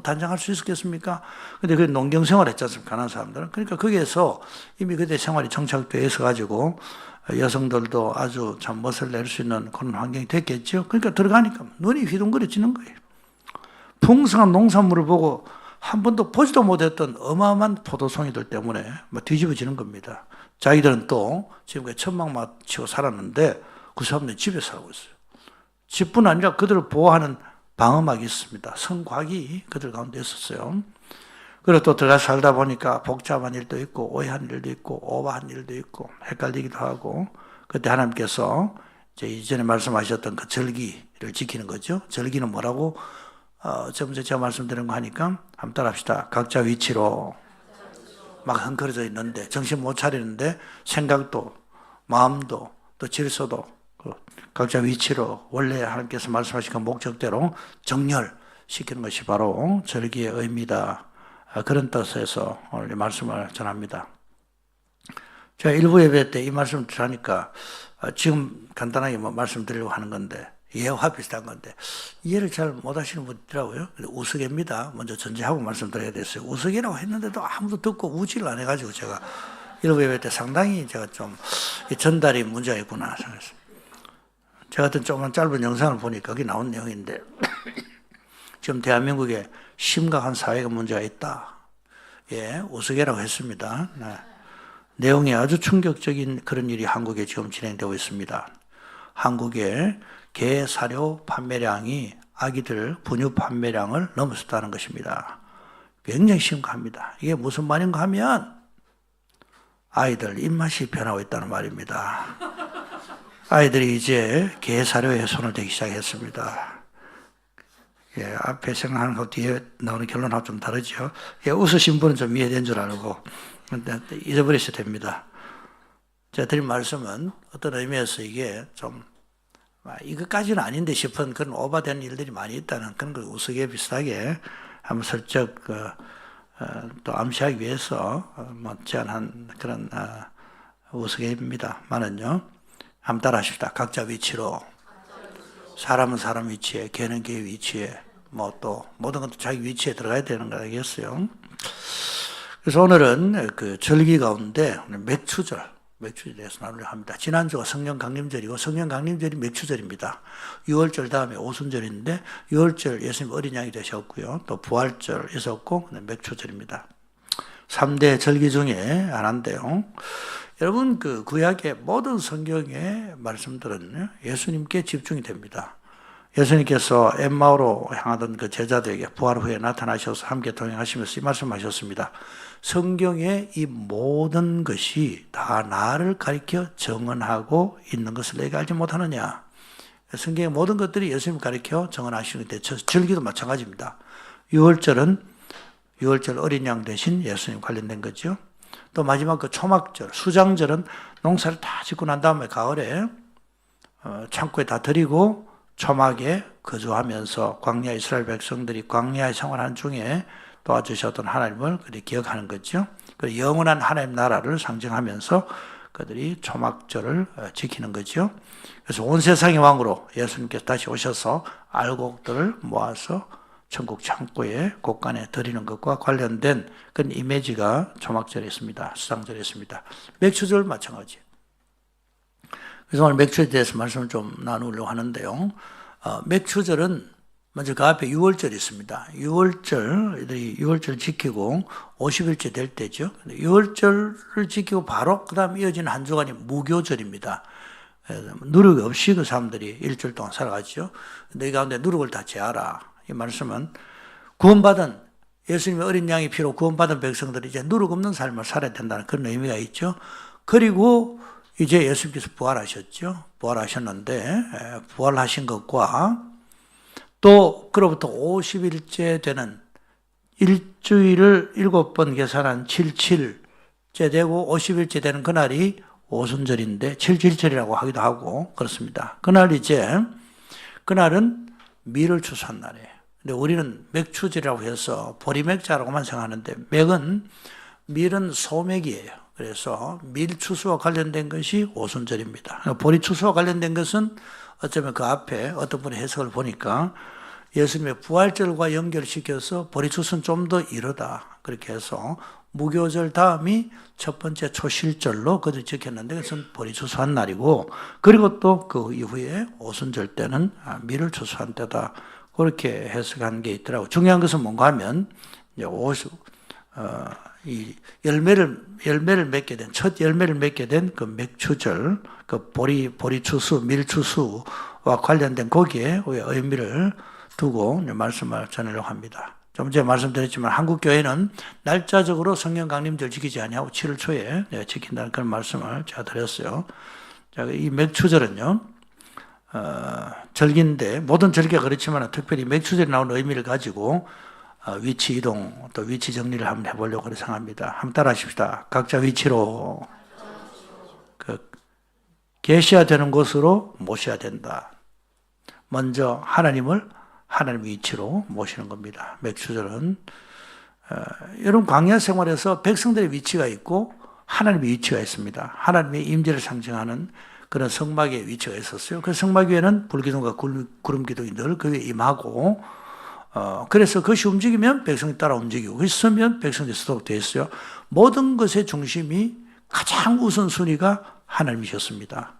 단장할 수 있었겠습니까? 근데 그 농경 생활을 했지 않습니까? 가난한 사람들은. 그러니까 거기에서 이미 그때 생활이 정착되어 있어가지고 여성들도 아주 참 멋을 낼 수 있는 그런 환경이 됐겠죠. 그러니까 들어가니까 눈이 휘둥그레지는 거예요. 풍성한 농산물을 보고 한 번도 보지도 못했던 어마어마한 포도송이들 때문에 뒤집어지는 겁니다. 자기들은 또 지금까지 천막 치고 살았는데 그 사람들이 집에 살고 있어요. 집뿐 아니라 그들을 보호하는 방어막이 있습니다. 성곽이 그들 가운데 있었어요. 그리고 또 들어가 살다 보니까 복잡한 일도 있고 오해한 일도 있고 오버한 일도 있고 헷갈리기도 하고, 그때 하나님께서 이제 이전에 말씀하셨던 그 절기를 지키는 거죠. 절기는 뭐라고? 저번에 제가 말씀드린 거 하니까 한번 따라합시다. 각자 위치로 막 헝클어져 있는데 정신 못 차리는데 생각도 마음도 또 질서도 각자 위치로 원래 하나님께서 말씀하신 그 목적대로 정렬시키는 것이 바로 절기의 의미다. 그런 뜻에서 오늘 이 말씀을 전합니다. 제가 일부 예배 때 이 말씀을 하니까 지금 간단하게 말씀드리려고 하는 건데 예화 비슷한 건데 이해를 잘 못하시는 분이 있더라고요. 우스개입니다. 먼저 전제하고 말씀드려야 됐어요. 우스개라고 했는데도 아무도 듣고 우지를 안 해가지고 제가 일부 예배 때 상당히 제가 좀 전달이 문제가 있구나 생각했어요. 제가 어떤 조그만 짧은 영상을 보니까 거기 나온 내용인데 지금 대한민국에 심각한 사회가 문제가 있다. 예, 우스개라고 했습니다. 네. 내용이 아주 충격적인 그런 일이 한국에 지금 진행되고 있습니다. 한국의 개 사료 판매량이 아기들 분유 판매량을 넘어섰다는 것입니다. 굉장히 심각합니다. 이게 무슨 말인가 하면 아이들 입맛이 변하고 있다는 말입니다. 아이들이 이제 개 사료에 손을 대기 시작했습니다. 예, 앞에 생각하는 것 뒤에 나오는 결론하고 좀 다르죠. 예, 웃으신 분은 좀 이해된 줄 알고 잊어버리셔도 됩니다. 제가 드린 말씀은 어떤 의미에서 이게 좀 이것까지는 아닌데 싶은 그런 오버된 일들이 많이 있다는 그런 걸 우스개 비슷하게 한번 슬쩍 또 암시하기 위해서 제안한 그런 우스개입니다만은요. 한번 따라하십시다. 각자 위치로 사람은 사람 위치에, 개는 개 위치에, 뭐 또 모든 것도 자기 위치에 들어가야 되는 거 아니겠어요? 그래서 오늘은 그 절기 가운데 맥추절에 대해서 나누려 합니다. 지난주가 성령 강림절이고 성령 강림절이 맥추절입니다. 6월절 다음에 오순절인데 6월절 예수님 어린 양이 되셨고요. 또 부활절 있었고 맥추절입니다. 3대 절기 중에 하나인데요. 여러분 그 구약의 모든 성경의 말씀들은 예수님께 집중이 됩니다. 예수님께서 엠마오로 향하던 그 제자들에게 부활 후에 나타나셔서 함께 동행하시면서 이 말씀하셨습니다. 성경의 이 모든 것이 다 나를 가리켜 정언하고 있는 것을 내가 알지 못하느냐. 성경의 모든 것들이 예수님 가리켜 정언하시는데 절기도 마찬가지입니다. 6월절 어린 양 대신 예수님 관련된 거죠. 또 마지막 그 초막절, 수장절은 농사를 다 짓고 난 다음에 가을에 창고에 다 드리고 초막에 거주하면서 광야 이스라엘 백성들이 광야에 생활하는 중에 도와주셨던 하나님을 그들이 기억하는 거죠. 그 영원한 하나님 나라를 상징하면서 그들이 초막절을 지키는 거죠. 그래서 온 세상의 왕으로 예수님께서 다시 오셔서 알곡들을 모아서 천국 창고에 곳간에 드리는 것과 관련된 그런 이미지가 초막절에 있습니다. 수장절에 있습니다. 맥추절 마찬가지. 그래서 오늘 맥추에 대해서 말씀을 좀 나누려고 하는데요. 맥추절은 먼저 그 앞에 6월절이 있습니다. 6월절 지키고 50일째 될 때죠. 6월절을 지키고 바로 그 다음 이어지는 한 주간이 무교절입니다. 누룩 없이 그 사람들이 일주일 동안 살아가죠. 너 가운데 누룩을 다 제하라. 이 말씀은 구원받은 예수님의 어린 양의 피로 구원받은 백성들이 이제 누룩 없는 삶을 살아야 된다는 그런 의미가 있죠. 그리고 이제 예수님께서 부활하셨죠. 부활하셨는데 부활하신 것과 또 그로부터 50일째 되는 일주일을 7번 계산한 77째 되고 50일째 되는 그날이 오순절인데 77절이라고 하기도 하고 그렇습니다. 그날은 밀을 추수한 날이에요. 근데 우리는 맥추절이라고 해서 보리맥자라고만 생각하는데 밀은 소맥이에요. 그래서 밀 추수와 관련된 것이 오순절입니다. 보리 추수와 관련된 것은 어쩌면 그 앞에 어떤 분의 해석을 보니까 예수님의 부활절과 연결시켜서 보리 추수는 좀 더 이르다. 그렇게 해서 무교절 다음이 첫 번째 초실절로 그들이 지켰는데 그것은 보리 추수한 날이고 그리고 또 그 이후에 오순절 때는 밀을 추수한 때다. 그렇게 해석한 게 있더라고요. 중요한 것은 뭔가 하면 이제 이 열매를 맺게 된 첫 열매를 맺게 된 그 맥추절, 그 보리 추수, 밀 추수와 관련된 거기에 의미를 두고 말씀을 전하려고 합니다. 좀 전에 말씀드렸지만 한국 교회는 날짜적으로 성령 강림절 지키지 아니하고 7월 초에 지킨다는 그런 말씀을 제가 드렸어요. 자, 이 맥추절은요. 절기인데 모든 절기가 그렇지만 특별히 맥추절에 나오는 의미를 가지고 위치 이동 또 위치 정리를 한번 해보려고 생각합니다. 한번 따라하십시다. 각자 위치로 계셔야 되는 곳으로 모셔야 된다. 먼저 하나님을 하나님 위치로 모시는 겁니다. 맥추절은 여러분 광야 생활에서 백성들의 위치가 있고 하나님의 위치가 있습니다. 하나님의 임재를 상징하는 그런 성막의 위치가 있었어요. 그 성막 위에는 불기둥과 구름기둥이 늘 그 위에 임하고 그래서 그것이 움직이면 백성이 따라 움직이고 그것이 서면 백성들이 서도록 되어 있어요. 모든 것의 중심이 가장 우선순위가 하나님이셨습니다.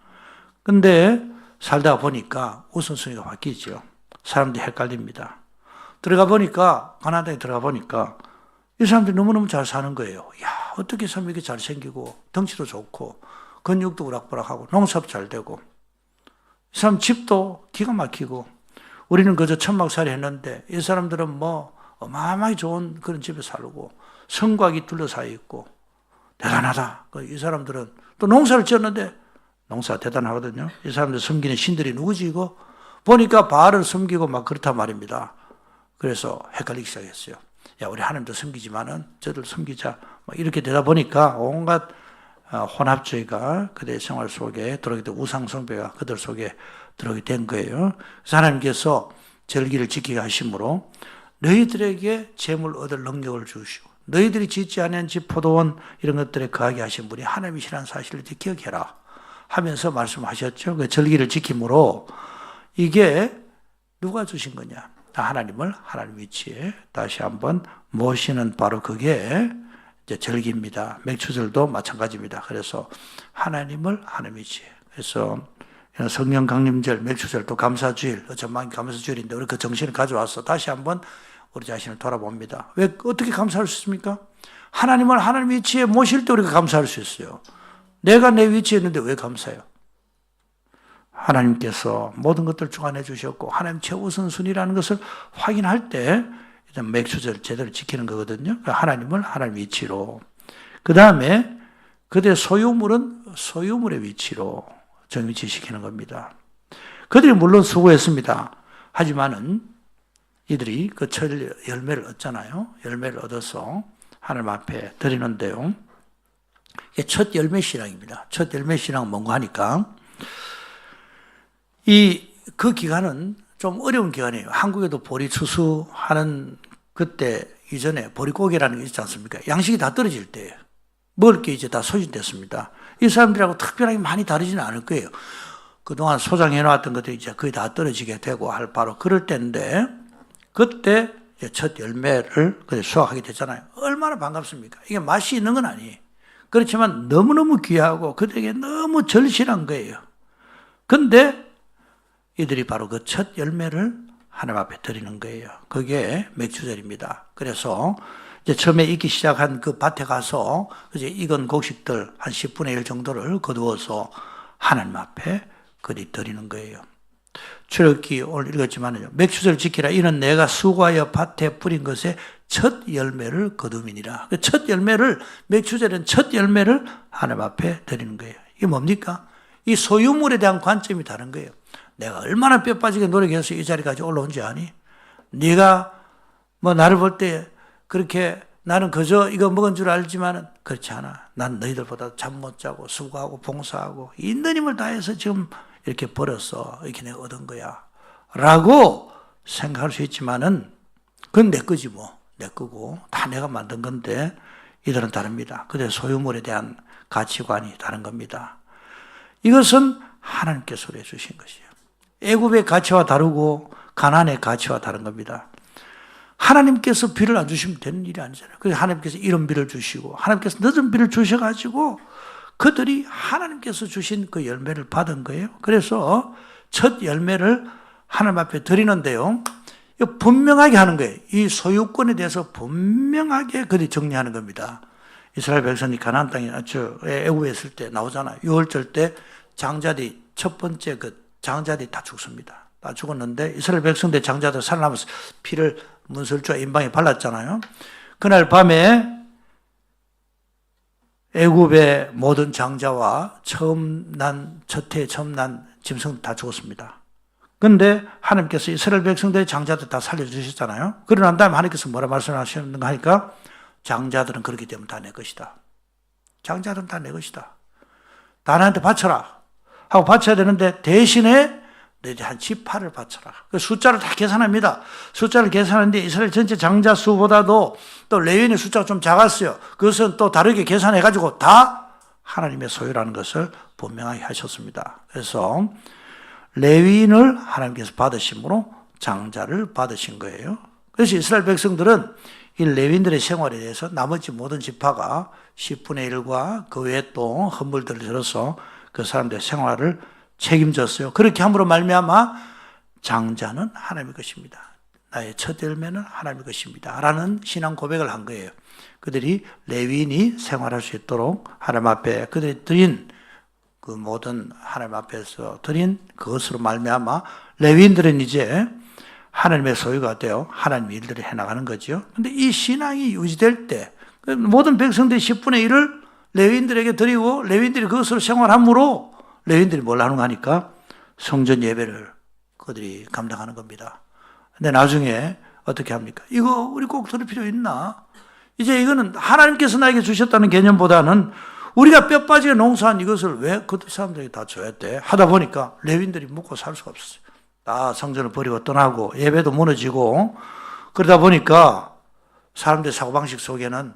근데 살다가 보니까 우선순위가 바뀌죠. 사람들이 헷갈립니다. 들어가 보니까 가나안 땅에 들어가 보니까 이 사람들이 너무너무 잘 사는 거예요. 야, 어떻게 사람이 이렇게 잘생기고 덩치도 좋고 근육도 우락부락하고 농사도 잘 되고 이 사람 집도 기가 막히고 우리는 그저 천막살이 했는데 이 사람들은 뭐 어마어마하게 좋은 그런 집에 살고 성곽이 둘러싸여 있고 대단하다. 이 사람들은 또 농사를 지었는데 농사가 대단하거든요. 이 사람들 섬기는 신들이 누구지 이거? 보니까 바알을 섬기고 막 그렇단 말입니다. 그래서 헷갈리기 시작했어요. 야, 우리 하나님도 섬기지만은 저들 섬기자. 이렇게 되다 보니까 온갖 혼합주의가 그들의 생활 속에 들어오게 된 우상숭배가 그들 속에 들어오게 된 거예요. 그래서 하나님께서 절기를 지키게 하심으로 너희들에게 재물 얻을 능력을 주시고 너희들이 짓지 않은 집 포도원 이런 것들에 거하게 하신 분이 하나님이시라는 사실을 기억해라 하면서 말씀하셨죠. 그 절기를 지킴으로 이게 누가 주신 거냐? 하나님을 하나님 위치에 다시 한번 모시는 바로 그게 이제 절기입니다. 맥추절도 마찬가지입니다. 그래서 하나님을 하나님 위치에. 그래서 성령 강림절, 맥추절도 감사주일, 전망 감사주일인데 우리 그 정신을 가져와서 다시 한번 우리 자신을 돌아봅니다. 왜 어떻게 감사할 수 있습니까? 하나님을 하나님 위치에 모실 때 우리가 감사할 수 있어요. 내가 내 위치에 있는데 왜 감사해요? 하나님께서 모든 것들을 주관해 주셨고 하나님 최우선순위라는 것을 확인할 때 일단 맥추절 제대로 지키는 거거든요. 하나님을 하나님 위치로. 그 다음에 그들의 소유물은 소유물의 위치로 정위치시키는 겁니다. 그들이 물론 수고했습니다. 하지만은 이들이 그 첫 열매를 얻잖아요. 열매를 얻어서 하나님 앞에 드리는데요. 이게 첫 열매 신앙입니다. 첫 열매 신앙은 뭔가 하니까 그 기간은 좀 어려운 기간이에요. 한국에도 보리 추수하는 그때 이전에 보리고개라는 게 있지 않습니까? 양식이 다 떨어질 때예요. 먹을 게 이제 다 소진됐습니다. 이 사람들하고 특별하게 많이 다르지는 않을 거예요. 그동안 소장해 놨던 것들이 이제 거의 다 떨어지게 되고 할 바로 그럴 때인데 그때 이제 첫 열매를 수확하게 됐잖아요. 얼마나 반갑습니까? 이게 맛이 있는 건 아니에요. 그렇지만 너무너무 귀하고 그들에게 너무 절실한 거예요. 근데 이들이 바로 그 첫 열매를 하나님 앞에 드리는 거예요. 그게 맥추절입니다. 그래서 이제 처음에 익기 시작한 그 밭에 가서 이제 익은 곡식들 한 10분의 1 정도를 거두어서 하나님 앞에 그리 드리는 거예요. 출애굽기 오늘 읽었지만요. 맥추절 지키라. 이는 내가 수고하여 밭에 뿌린 것의 첫 열매를 거둠이니라. 그 첫 열매를 맥추절은 첫 열매를 하나님 앞에 드리는 거예요. 이게 뭡니까? 이 소유물에 대한 관점이 다른 거예요. 내가 얼마나 뼈 빠지게 노력해서 이 자리까지 올라온지 아니? 네가 뭐 나를 볼 때 그렇게 나는 그저 이거 먹은 줄 알지만은 그렇지 않아. 난 너희들보다 잠 못 자고 수고하고 봉사하고 있는 힘을 다해서 지금 이렇게 벌어서 이렇게 내가 얻은 거야. 라고 생각할 수 있지만은 그건 내 거지 뭐. 내 거고 다 내가 만든 건데 이들은 다릅니다. 그들의 소유물에 대한 가치관이 다른 겁니다. 이것은 하나님께서 우리에게 주신 것이에요. 애굽의 가치와 다르고 가나안의 가치와 다른 겁니다. 하나님께서 비를 안 주시면 되는 일이 아니잖아요. 그래서 하나님께서 이런 비를 주시고 하나님께서 늦은 비를 주셔가지고 그들이 하나님께서 주신 그 열매를 받은 거예요. 그래서 첫 열매를 하나님 앞에 드리는데요. 분명하게 하는 거예요. 이 소유권에 대해서 분명하게 그들이 정리하는 겁니다. 이스라엘 백성이 가나안 땅에 애굽에 있을 때 나오잖아요. 6월절 때 장자들이 첫 번째 장자들이 다 죽습니다. 다 죽었는데 이스라엘 백성들 장자들 살아남아서 피를 문설주와 인방에 발랐잖아요. 그날 밤에 애굽의 모든 장자와 첫해 처음 난 짐승 다 죽었습니다. 근데 하나님께서 이스라엘 백성들의 장자들 다 살려주셨잖아요. 그러고 난 다음에 하나님께서 뭐라 말씀하셨는가 하니까 장자들은 그렇기 때문에 다 내 것이다. 장자들은 다 내 것이다. 다 나한테 바쳐라 하고 바쳐야 되는데 대신에 너희들이 한 18을 바쳐라. 그 숫자를 다 계산합니다. 숫자를 계산하는데 이스라엘 전체 장자 수보다도 또 레위인의 숫자가 좀 작았어요. 그것은 또 다르게 계산해가지고 다 하나님의 소유라는 것을 분명하게 하셨습니다. 그래서 레위인을 하나님께서 받으심으로 장자를 받으신 거예요. 그래서 이스라엘 백성들은 이 레위인들의 생활에 대해서 나머지 모든 지파가 10분의 1과 그 외에 또 헌물들을 들어서 그 사람들의 생활을 책임졌어요. 그렇게 함으로 말미암아 장자는 하나님의 것입니다. 나의 첫 열매는 하나님의 것입니다. 라는 신앙 고백을 한 거예요. 그들이 레위인이 생활할 수 있도록 하나님 앞에 그들이 드린 그 모든 하나님 앞에서 드린 그것으로 말미암아 레위인들은 이제 하나님의 소유가 되어 하나님의 일들을 해나가는 거죠. 그런데 이 신앙이 유지될 때 모든 백성들이 10분의 1을 레위인들에게 드리고 레위인들이 그것으로 생활함으로 레위인들이 뭘 하는가 하니까 성전 예배를 그들이 감당하는 겁니다. 근데 나중에 어떻게 합니까? 이거 우리 꼭 들을 필요 있나? 이제 이거는 하나님께서 나에게 주셨다는 개념보다는 우리가 뼈 빠지게 농사한 이것을 왜 그들 사람들에게 다 줘야 돼? 하다 보니까 레위인들이 먹고 살 수가 없었어요. 다 성전을 버리고 떠나고 예배도 무너지고 그러다 보니까 사람들의 사고방식 속에는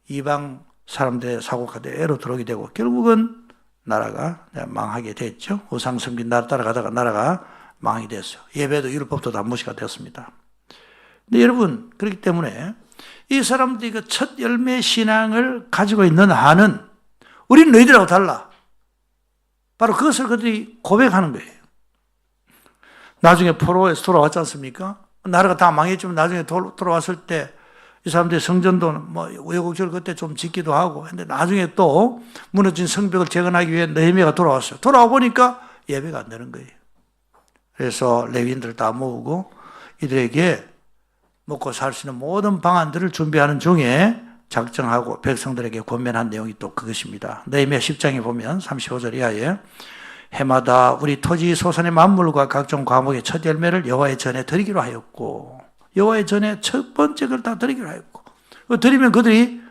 이방 사람들의 사고가 그대로 들어오게 되고 결국은 나라가 망하게 됐죠. 우상 섬긴 나라 따라가다가 나라가 망하게 됐어요. 예배도 율법도 다 무시가 되었습니다. 근데 여러분 그렇기 때문에 이 사람들이 그 첫 열매 신앙을 가지고 있는 한은 우리는 너희들하고 달라. 바로 그것을 그들이 고백하는 거예요. 나중에 포로에서 돌아왔지 않습니까? 나라가 다 망했지만 나중에 돌아왔을 때 이 사람들이 성전도 뭐 우여곡절 그때 좀 짓기도 하고 근데 나중에 또 무너진 성벽을 재건하기 위해 느헤미야가 돌아왔어요. 돌아와 보니까 예배가 안 되는 거예요. 그래서 레위인들을 다 모으고 이들에게 먹고 살 수 있는 모든 방안들을 준비하는 중에 작정하고 백성들에게 권면한 내용이 또 그것입니다. 느헤미야 10장에 보면 35절 이하에 해마다 우리 토지 소산의 만물과 각종 과목의 첫 열매를 여호와의 전에 드리기로 하였고 여호와의 전에 첫 번째 걸 다 드리기로 하였고 드리면 그들이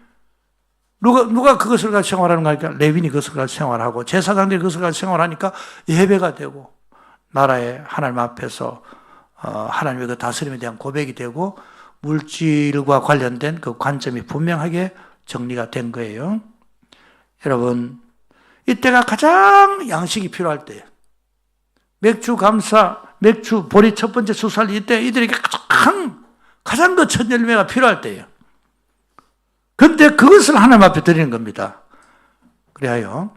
누가 그것을 가지고 생활하는 거니까 레위인이 그것을 가지고 생활하고 제사장들이 그것을 가지고 생활하니까 예배가 되고 나라의 하나님 앞에서 하나님의 그 다스림에 대한 고백이 되고 물질과 관련된 그 관점이 분명하게 정리가 된 거예요. 여러분 이때가 가장 양식이 필요할 때 맥주 감사, 맥주 보리 첫 번째 수살 이때 이들에게 가장 그 첫 열매가 필요할 때예요. 그런데 그것을 하나님 앞에 드리는 겁니다. 그래요.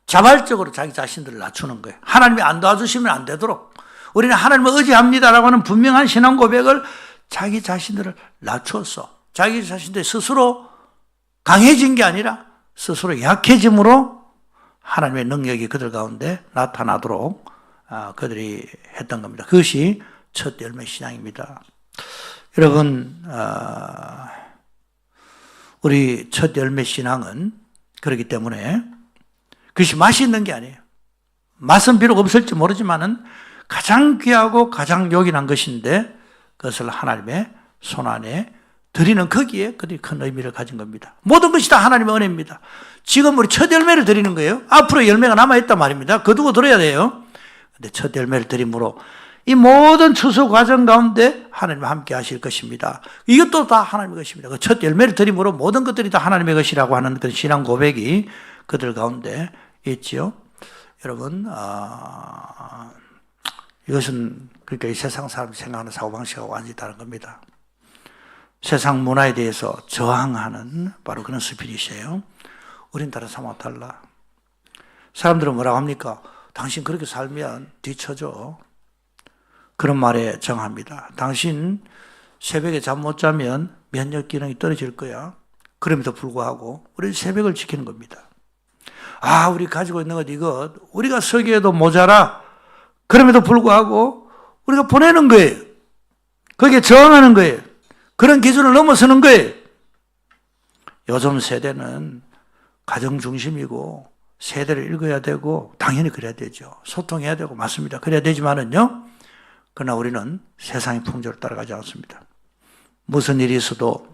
자발적으로 자기 자신들을 낮추는 거예요. 하나님이 안 도와주시면 안 되도록 우리는 하나님을 의지합니다라고 하는 분명한 신앙 고백을 자기 자신들을 낮추어서 자기 자신들 스스로 강해진 게 아니라 스스로 약해짐으로 하나님의 능력이 그들 가운데 나타나도록 그들이 했던 겁니다. 그것이 첫 열매 신앙입니다. 여러분 우리 첫 열매 신앙은 그렇기 때문에 그것이 맛이 있는 게 아니에요. 맛은 비록 없을지 모르지만은 가장 귀하고 가장 요긴한 것인데 그것을 하나님의 손 안에 드리는 거기에 그들이 큰 의미를 가진 겁니다. 모든 것이 다 하나님의 은혜입니다. 지금 우리 첫 열매를 드리는 거예요. 앞으로 열매가 남아있단 말입니다. 거두고 들어야 돼요. 근데 첫 열매를 드림으로 이 모든 추수 과정 가운데 하나님과 함께 하실 것입니다. 이것도 다 하나님의 것입니다. 그 첫 열매를 드림으로 모든 것들이 다 하나님의 것이라고 하는 그런 신앙 고백이 그들 가운데 있지요. 여러분, 이것은 그러니까 이 세상 사람이 생각하는 사고방식하고 완전히 다른 겁니다. 세상 문화에 대해서 저항하는 바로 그런 스피릿이에요. 우린 다른 사람과 달라. 사람들은 뭐라고 합니까? 당신 그렇게 살면 뒤처져. 그런 말에 정합니다. 당신 새벽에 잠 못 자면 면역 기능이 떨어질 거야. 그럼에도 불구하고 우리 새벽을 지키는 겁니다. 우리 가지고 있는 것 이것 우리가 서기에도 모자라. 그럼에도 불구하고 우리가 보내는 거예요. 거기에 저항하는 거예요. 그런 기준을 넘어서는 거예요. 요즘 세대는 가정 중심이고 세대를 읽어야 되고 당연히 그래야 되죠. 소통해야 되고 맞습니다. 그래야 되지만은요. 그러나 우리는 세상의 풍조를 따라가지 않습니다. 무슨 일이 있어도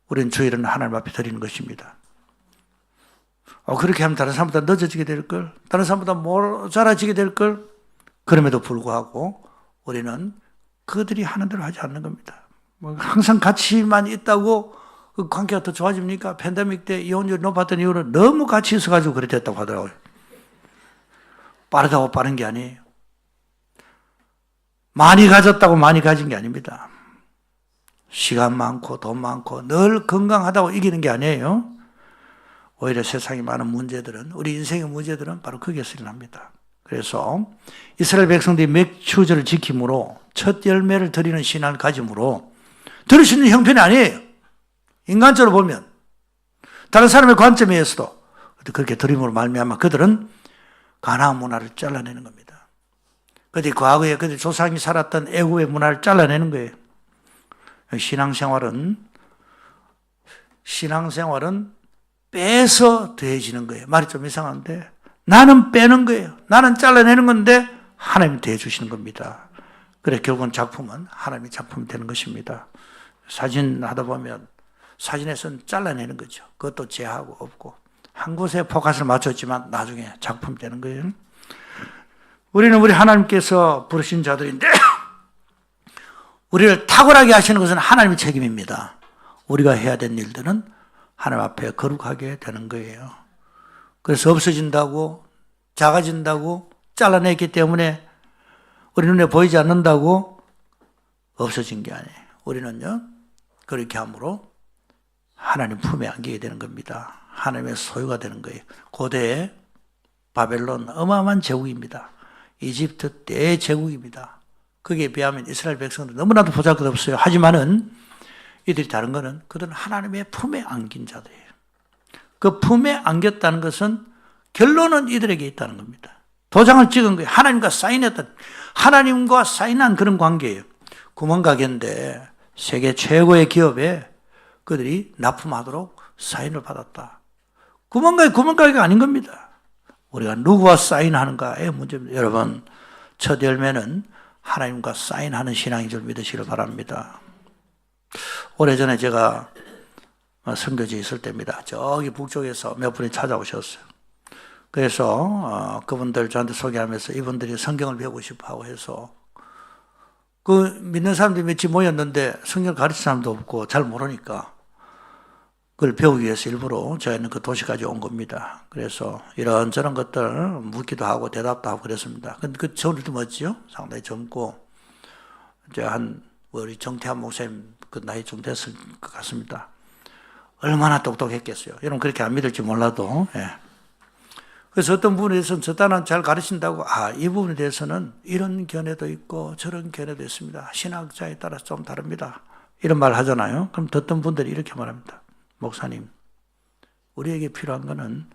우리는 주일은 하나님 앞에 드리는 것입니다. 그렇게 하면 다른 사람보다 늦어지게 될 걸, 다른 사람보다 모자라지게 될 걸, 그럼에도 불구하고 우리는 그들이 하는 대로 하지 않는 겁니다. 항상 같이만 있다고 그 관계가 더 좋아집니까? 팬데믹 때 이혼율이 높았던 이유는 너무 같이 있어가지고 그래 됐다고 하더라고요. 빠르다고 빠른 게 아니에요. 많이 가졌다고 많이 가진 게 아닙니다. 시간 많고 돈 많고 늘 건강하다고 이기는 게 아니에요. 오히려 세상의 많은 문제들은, 우리 인생의 문제들은 바로 거기에서 일어납니다. 그래서 이스라엘 백성들이 맥추절을 지킴으로 첫 열매를 드리는 신앙을 가짐으로 드릴 수 있는 형편이 아니에요. 인간적으로 보면 다른 사람의 관점에 의해서도 그렇게 드림으로 말미암아 그들은 가나안 문화를 잘라내는 겁니다. 그들이 과거에 그들 조상이 살았던 애국의 문화를 잘라내는 거예요. 신앙생활은 빼서 더해지는 거예요. 말이 좀 이상한데 나는 빼는 거예요. 나는 잘라내는 건데 하나님이 더해주시는 겁니다. 그래 결국은 작품은 하나님의 작품이 되는 것입니다. 사진 하다 보면 사진에서는 잘라내는 거죠. 그것도 제하고 없고 한 곳에 포커스를 맞췄지만 나중에 작품이 되는 거예요. 우리는 우리 하나님께서 부르신 자들인데 우리를 탁월하게 하시는 것은 하나님의 책임입니다. 우리가 해야 될 일들은 하나님 앞에 거룩하게 되는 거예요. 그래서 없어진다고, 작아진다고, 잘라냈기 때문에 우리 눈에 보이지 않는다고 없어진 게 아니에요. 우리는요, 그렇게 함으로 하나님 품에 안기게 되는 겁니다. 하나님의 소유가 되는 거예요. 고대의 바벨론 어마어마한 제국입니다. 이집트 때의 제국입니다. 거기에 비하면 이스라엘 백성들 너무나도 보잘것없어요. 하지만은 이들이 다른 거는 그들은 하나님의 품에 안긴 자들이에요. 그 품에 안겼다는 것은 결론은 이들에게 있다는 겁니다. 도장을 찍은 거예요. 하나님과 사인했던, 하나님과 사인한 그런 관계예요. 구멍가게인데 세계 최고의 기업에 그들이 납품하도록 사인을 받았다. 구멍가게가 아닌 겁니다. 우리가 누구와 사인하는가의 문제입니다. 여러분, 첫 열매는 하나님과 사인하는 신앙인 줄 믿으시길 바랍니다. 오래전에 제가 선교지에 있을 때입니다. 저기 북쪽에서 몇 분이 찾아오셨어요. 그래서 그분들 저한테 소개하면서 이분들이 성경을 배우고 싶어 해서 그 믿는 사람들이 몇이 모였는데 성경을 가르치는 사람도 없고 잘 모르니까 그걸 배우기 위해서 일부러 저희는 그 도시까지 온 겁니다. 그래서 이런저런 것들 묻기도 하고 대답도 하고 그랬습니다. 근데 그 저들도 멋지요? 상당히 젊고 이제 우리 정태한 목사님 그 나이 좀 됐을 것 같습니다. 얼마나 똑똑했겠어요. 여러분 그렇게 안 믿을지 몰라도. 예. 그래서 어떤 부분에 대해서는 저 단은 잘 가르친다고 이 부분에 대해서는 이런 견해도 있고 저런 견해도 있습니다. 신학자에 따라서 좀 다릅니다. 이런 말 하잖아요. 그럼 듣던 분들이 이렇게 말합니다. 목사님, 우리에게 필요한 거는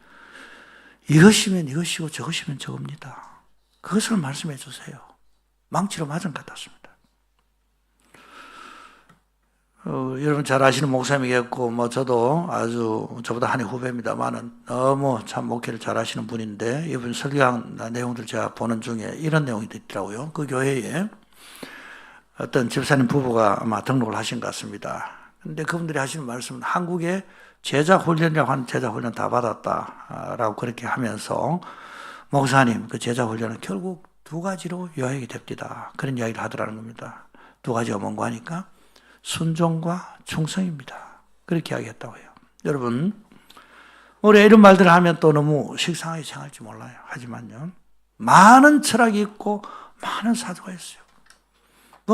이것이면 이것이고 저것이면 저겁니다. 그것을 말씀해 주세요. 망치로 맞은 것 같았습니다. 여러분 잘 아시는 목사님이겠고 저도 아주 저보다 한해 후배입니다만은 너무 참 목회를 잘 하시는 분인데 이분 설교한 내용들 제가 보는 중에 이런 내용이 있더라고요. 그 교회에 어떤 집사님 부부가 아마 등록을 하신 것 같습니다. 근데 그분들이 하시는 말씀은 한국에 제자훈련이라고 하는 제자훈련 다 받았다라고 그렇게 하면서 목사님 그 제자훈련은 결국 두 가지로 요약이 됩니다. 그런 이야기를 하더라는 겁니다. 두 가지가 뭔가 하니까 순종과 충성입니다. 그렇게 이야기했다고 해요. 여러분 우리 이런 말들을 하면 또 너무 식상하게 생각할지 몰라요. 하지만요 많은 철학이 있고 많은 사조가 있어요.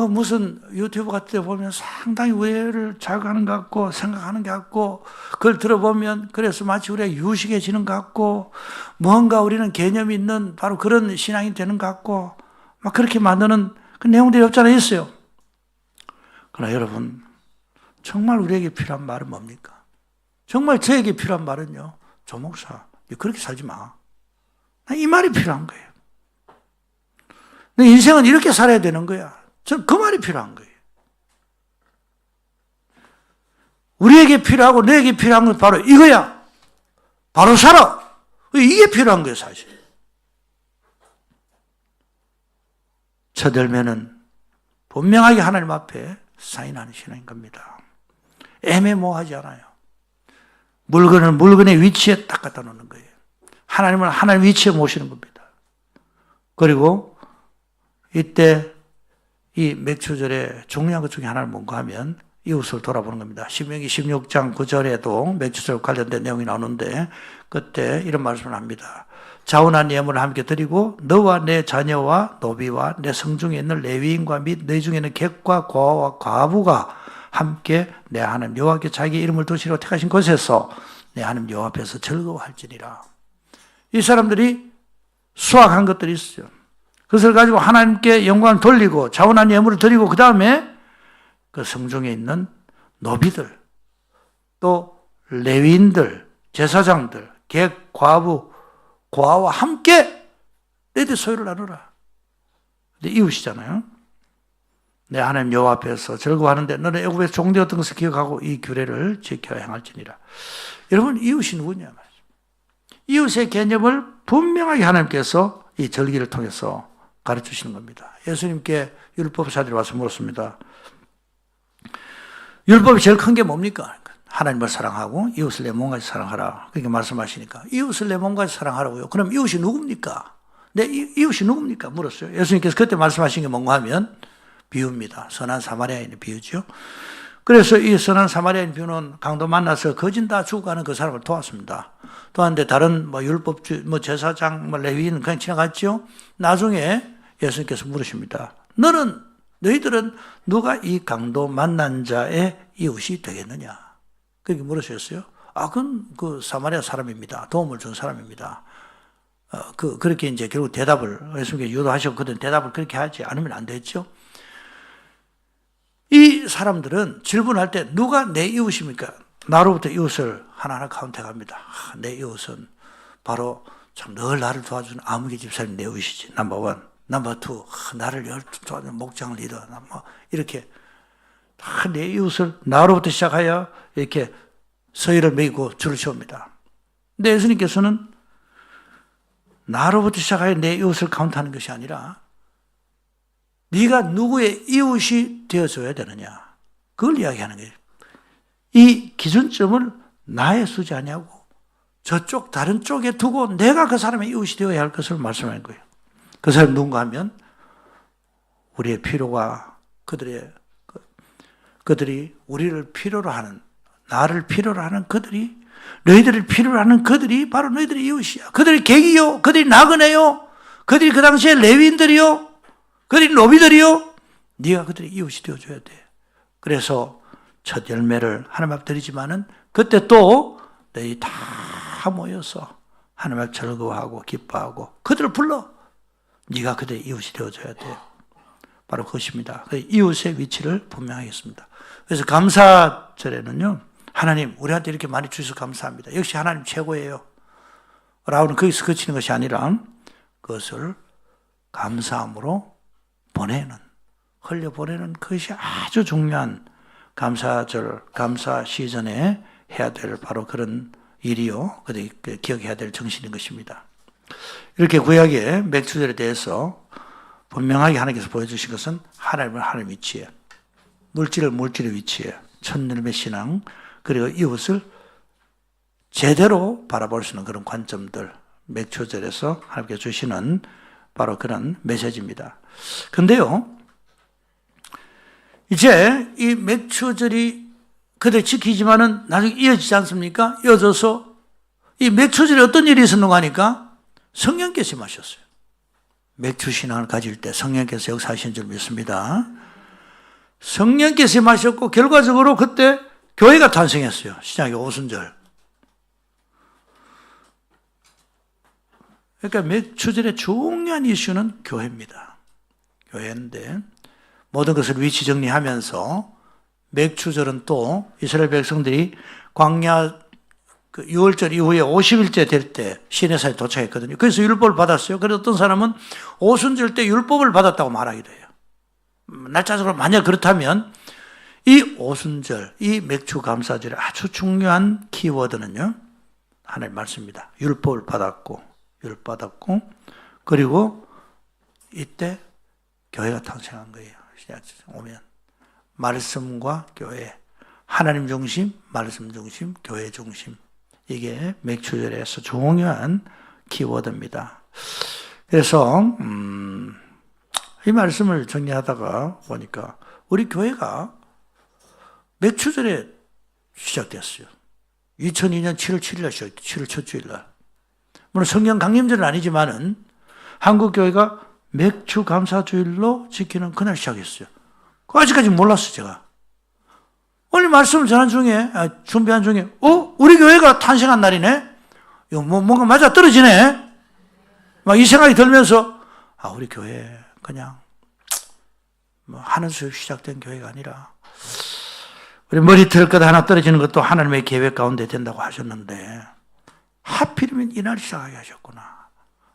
무슨 유튜브 같은 데 보면 상당히 우애를 자극하는 것 같고 생각하는 것 같고 그걸 들어보면 그래서 마치 우리가 유식해지는 것 같고 뭔가 우리는 개념이 있는 바로 그런 신앙이 되는 것 같고 막 그렇게 만드는 그 내용들이 없잖아요. 있어요. 그러나 여러분 정말 우리에게 필요한 말은 뭡니까? 정말 저에게 필요한 말은요. 조 목사 그렇게 살지 마. 이 말이 필요한 거예요. 내 인생은 이렇게 살아야 되는 거야. 전 그 말이 필요한 거예요. 우리에게 필요하고 너에게 필요한 건 바로 이거야. 바로 살아. 이게 필요한 거예요, 사실. 첫 열매는 분명하게 하나님 앞에 사인하는 신앙인 겁니다. 애매모호하지 않아요. 물건을 물건의 위치에 딱 갖다 놓는 거예요. 하나님을 하나님 위치에 모시는 겁니다. 그리고 이때 이 맥추절의 중요한 것 중에 하나는 뭔가 하면 이웃을 돌아보는 겁니다. 신명기 16장 9절에도 맥추절 관련된 내용이 나오는데 그때 이런 말씀을 합니다. 자원한 예물을 함께 드리고 너와 내 자녀와 노비와 내 성중에 있는 레위인과 및 내 중에 있는 객과 고아와 과부가 함께 내 하나님 여호와께 자기 이름을 두시러 택하신 곳에서 내 하나님 여호와 앞에서 즐거워할지니라. 이 사람들이 수확한 것들이 있어요. 그것을 가지고 하나님께 영광을 돌리고 자원한 예물을 드리고 그 다음에 그 성중에 있는 노비들 또 레위인들 제사장들 객 과부 고아와 함께 너희들 소유를 나누라. 근데 이웃이잖아요. 내 하나님 여호와 앞에서 즐거워하는데 너는 애굽에서 종되었던 것을 기억하고 이 규례를 지켜 행할지니라. 여러분 이웃이 누구냐 말이죠. 이웃의 개념을 분명하게 하나님께서 이 절기를 통해서 가르치시는 겁니다. 예수님께 율법사들이 와서 물었습니다. 율법이 제일 큰 게 뭡니까? 하나님을 사랑하고 이웃을 내 몸같이 사랑하라. 그렇게 말씀하시니까 이웃을 내 몸같이 사랑하라고요. 그럼 이웃이 누굽니까? 내 이웃이 누굽니까? 물었어요. 예수님께서 그때 말씀하신 게 뭔가 하면 비유입니다. 선한 사마리아인의 비유죠. 그래서 이 선한 사마리아인 비유는 강도 만나서 거진 다 죽어가는 그 사람을 도왔습니다. 도왔는데 다른 율법주, 제사장, 레위인은 그냥 지나갔죠. 나중에 예수님께서 물으십니다. 너희들은 누가 이 강도 만난 자의 이웃이 되겠느냐? 그렇게 물으셨어요. 그건 그 사마리아 사람입니다. 도움을 준 사람입니다. 그렇게 이제 결국 대답을 예수님께 유도하셨거든. 대답을 그렇게 하지 않으면 안 됐죠. 이 사람들은 질문할 때 누가 내 이웃입니까? 나로부터 이웃을 하나하나 카운트해 갑니다. 내 이웃은 바로 참 늘 나를 도와주는 아무개 집사님 내 이웃이지. 넘버 원. 넘버 투. 나를 열 도와주는 목장 리더. 이렇게 다 내 이웃을 나로부터 시작하여 이렇게 서열을 매기고 줄을 세웁니다. 근데 예수님께서는 나로부터 시작하여 내 이웃을 카운트하는 것이 아니라 네가 누구의 이웃이 되어줘야 되느냐. 그걸 이야기하는 거예요. 이 기준점을 나에 쓰지 아니하고 저쪽 다른 쪽에 두고 내가 그 사람의 이웃이 되어야 할 것을 말씀하는 거예요. 그 사람이 누군가 하면 우리의 필요가 그들이 우리를 필요로 하는 나를 필요로 하는 그들이 너희들을 필요로 하는 그들이 바로 너희들의 이웃이야. 그들이 객이요. 그들이 나그네요. 그들이 그 당시에 레위인들이요. 그들이 노비들이요. 네가 그들의 이웃이 되어줘야 돼. 그래서 첫 열매를 하나님 앞에 드리지만은 그때 또 너희 다 모여서 하나님 앞에 즐거워하고 기뻐하고 그들을 불러. 네가 그들의 이웃이 되어줘야 돼. 바로 그것입니다. 이웃의 위치를 분명하게 했습니다. 그래서 감사절에는요. 하나님 우리한테 이렇게 많이 주셔서 감사합니다. 역시 하나님 최고예요. 라고는 거기서 그치는 것이 아니라 그것을 감사함으로 흘려보내는 그것이 아주 중요한 감사절, 감사 시즌에 해야 될 바로 그런 일이요. 기억해야 될 정신인 것입니다. 이렇게 구약의 맥주절에 대해서 분명하게 하나님께서 보여주신 것은 하나님을 하나님 위치에, 물질을 물질의 위치에, 천년의 신앙, 그리고 이웃을 제대로 바라볼 수 있는 그런 관점들, 맥주절에서 하나님께 주시는 바로 그런 메시지입니다. 근데요, 이제 이 맥주절이 그들 지키지만은 나중에 이어지지 않습니까? 이어져서 이 맥주절에 어떤 일이 있었는가 하니까 성령께서 임하셨어요. 맥주 신앙을 가질 때 성령께서 역사하신 줄 믿습니다. 성령께서 임하셨고 결과적으로 그때 교회가 탄생했어요. 신약의 오순절. 그러니까 맥주절의 중요한 이슈는 교회입니다. 교회인데 모든 것을 위치 정리하면서 맥주절은 또 이스라엘 백성들이 광야 6월절 이후에 50일째 될 때 시내산에 도착했거든요. 그래서 율법을 받았어요. 그래서 어떤 사람은 오순절 때 율법을 받았다고 말하기도 해요. 날짜적으로 만약 그렇다면 이 오순절, 이 맥주 감사절의 아주 중요한 키워드는요. 하나님 말씀입니다. 율법을 받았고 그리고 이때 교회가 탄생한 거예요. 오면 말씀과 교회, 하나님 중심, 말씀 중심, 교회 중심, 이게 맥추절에서 중요한 키워드입니다. 그래서 이 말씀을 정리하다가 보니까 우리 교회가 맥추절에 시작됐어요. 2002년 7월 7일 시작됐어요. 7월 첫 주일날. 물론 성경 강림절은 아니지만은 한국 교회가 맥주 감사주일로 지키는 그날 시작했어요. 아직까지 몰랐어요, 제가. 오늘 말씀을 전한 중에, 준비한 중에, 우리 교회가 탄생한 날이네? 이거 뭔가 맞아 떨어지네? 막 이 생각이 들면서, 우리 교회 그냥, 하는 수업 시작된 교회가 아니라, 우리 머리털 것 하나 떨어지는 것도 하나님의 계획 가운데 된다고 하셨는데, 하필이면 이날 시작하게 하셨구나.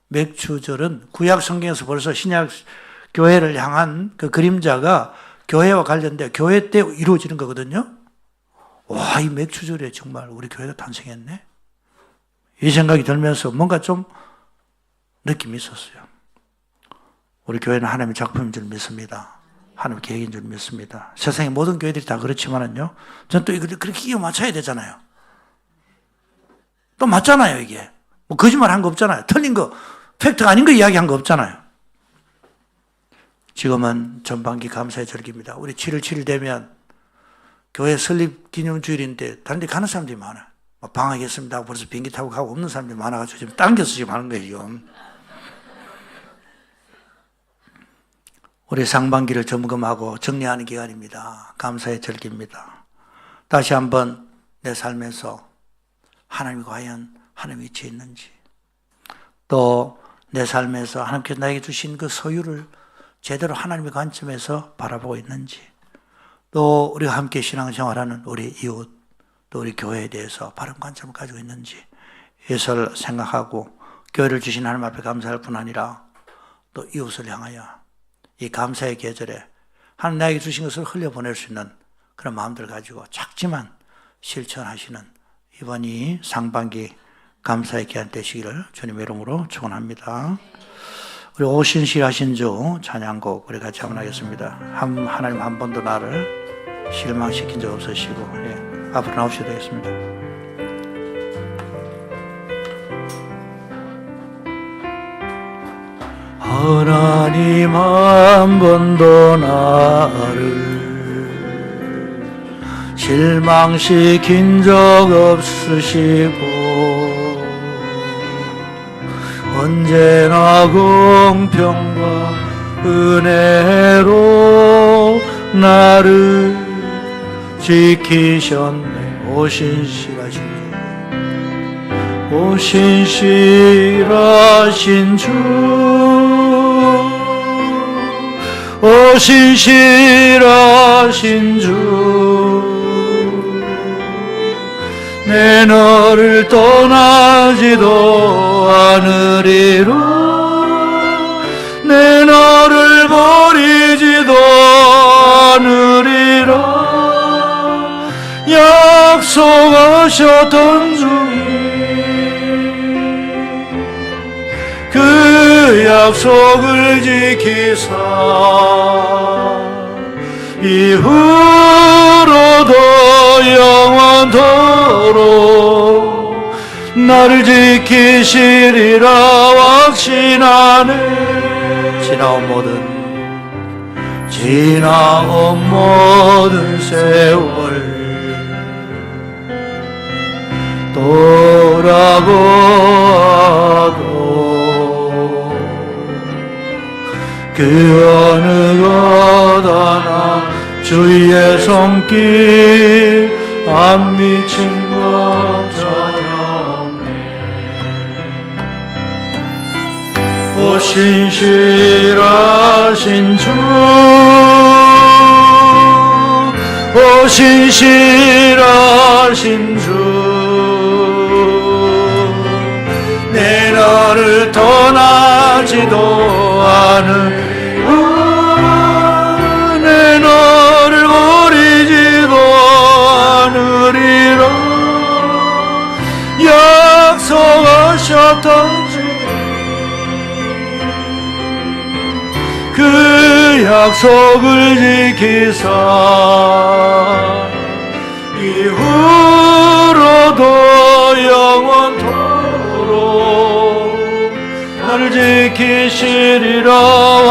맥추절은 구약 성경에서 벌써 신약 교회를 향한 그 그림자가 교회와 관련돼 교회 때 이루어지는 거거든요. 와, 이 맥추절에 정말 우리 교회가 탄생했네. 이 생각이 들면서 뭔가 좀 느낌이 있었어요. 우리 교회는 하나님의 작품인 줄 믿습니다. 하나님의 계획인 줄 믿습니다. 세상의 모든 교회들이 다 그렇지만은요, 전 또 이걸 그렇게 끼워 맞춰야 되잖아요. 또 맞잖아요, 이게. 뭐 거짓말 한 거 없잖아요. 틀린 거, 팩트가 아닌 거 이야기한 거 없잖아요. 지금은 전반기 감사의 절기입니다. 우리 7월 7일 되면 교회 설립 기념주일인데 다른 데 가는 사람들이 많아요. 방학했습니다 하고 벌써 비행기 타고 가고 없는 사람들이 많아가지고 지금 당겨서 지금 하는 거예요, 지금. 우리 상반기를 점검하고 정리하는 기간입니다. 감사의 절기입니다. 다시 한번 내 삶에서 하나님이 과연 하나님의 위치에 있는지, 또 내 삶에서 하나님께서 나에게 주신 그 소유를 제대로 하나님의 관점에서 바라보고 있는지, 또 우리가 함께 신앙생활하는 우리 이웃, 또 우리 교회에 대해서 바른 관점을 가지고 있는지 이것을 생각하고 교회를 주신 하나님 앞에 감사할 뿐 아니라 또 이웃을 향하여 이 감사의 계절에 하나님 나에게 주신 것을 흘려보낼 수 있는 그런 마음들 가지고 작지만 실천하시는 이번이 상반기 감사의 기한 되시기를 주님의 이름으로 축원합니다. 우리 오신실 하신 주 찬양곡 우리 같이 한번 하겠습니다. 하나님 한 번도 나를 실망시킨 적 없으시고, 앞으로 나오셔도 되겠습니다. 하나님 한 번도 나를 실망시킨 적 없으시고 언제나 공평과 은혜로 나를 지키셨네. 오신실하신 주, 오신실하신 주, 오신실하신 주, 내 너를 떠나지도 않으리라, 내 너를 버리지도 않으리라 약속하셨던 주님, 그 약속을 지키사 이후로도 영원토록 나를 지키시리라 확신하네. 지나온 모든 세월 돌아보아도 그 어느 것 하나 주의 손길 안 미친 것처럼 오신실하신 주, 오신실하신 주, 내 너를 떠나지도 않으리라, 내 너를 버리지도 않으리라 약속하셨던 그 약속을 지키사 이후로도 영원토록 나를 지키시리라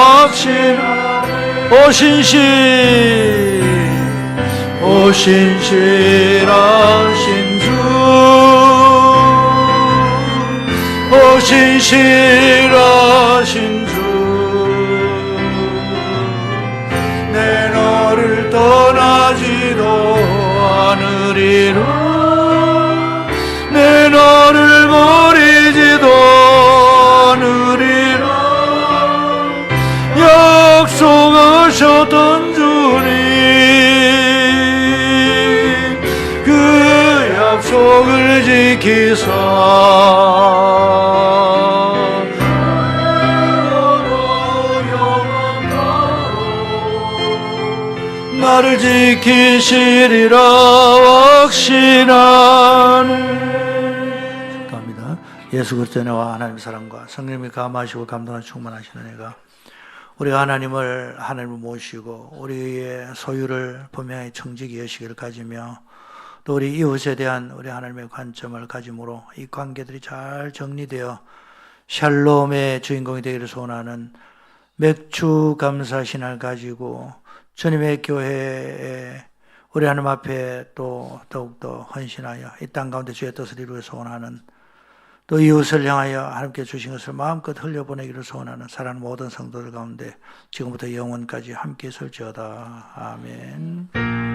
확신하네. 오신실하신 주 오신실하신 주 내 너를 떠나지도 않으리라 내 너를 버리지도 않으리라 약속하셨던 주님 그 약속을 지키사 나를 지키시리라 확신하네. 감사합니다. 예수 그리스도의 은혜와 하나님의 사랑과 성령님이 감하시고 감동하 충만하시는 은혜가 우리가 하나님을 모시고 우리의 소유를 분명히 청지기 의식을 가지며 또 우리 이웃에 대한 우리 하나님의 관점을 가짐으로 이 관계들이 잘 정리되어 샬롬의 주인공이 되기를 소원하는 맥주 감사 신앙을 가지고 주님의 교회에 우리 하나님 앞에 또 더욱더 헌신하여 이 땅 가운데 주의 뜻을 이루어 소원하는 또 이웃을 향하여 하나님께 주신 것을 마음껏 흘려보내기를 소원하는 사랑하는 모든 성도들 가운데 지금부터 영원까지 함께 설지어다. 아멘.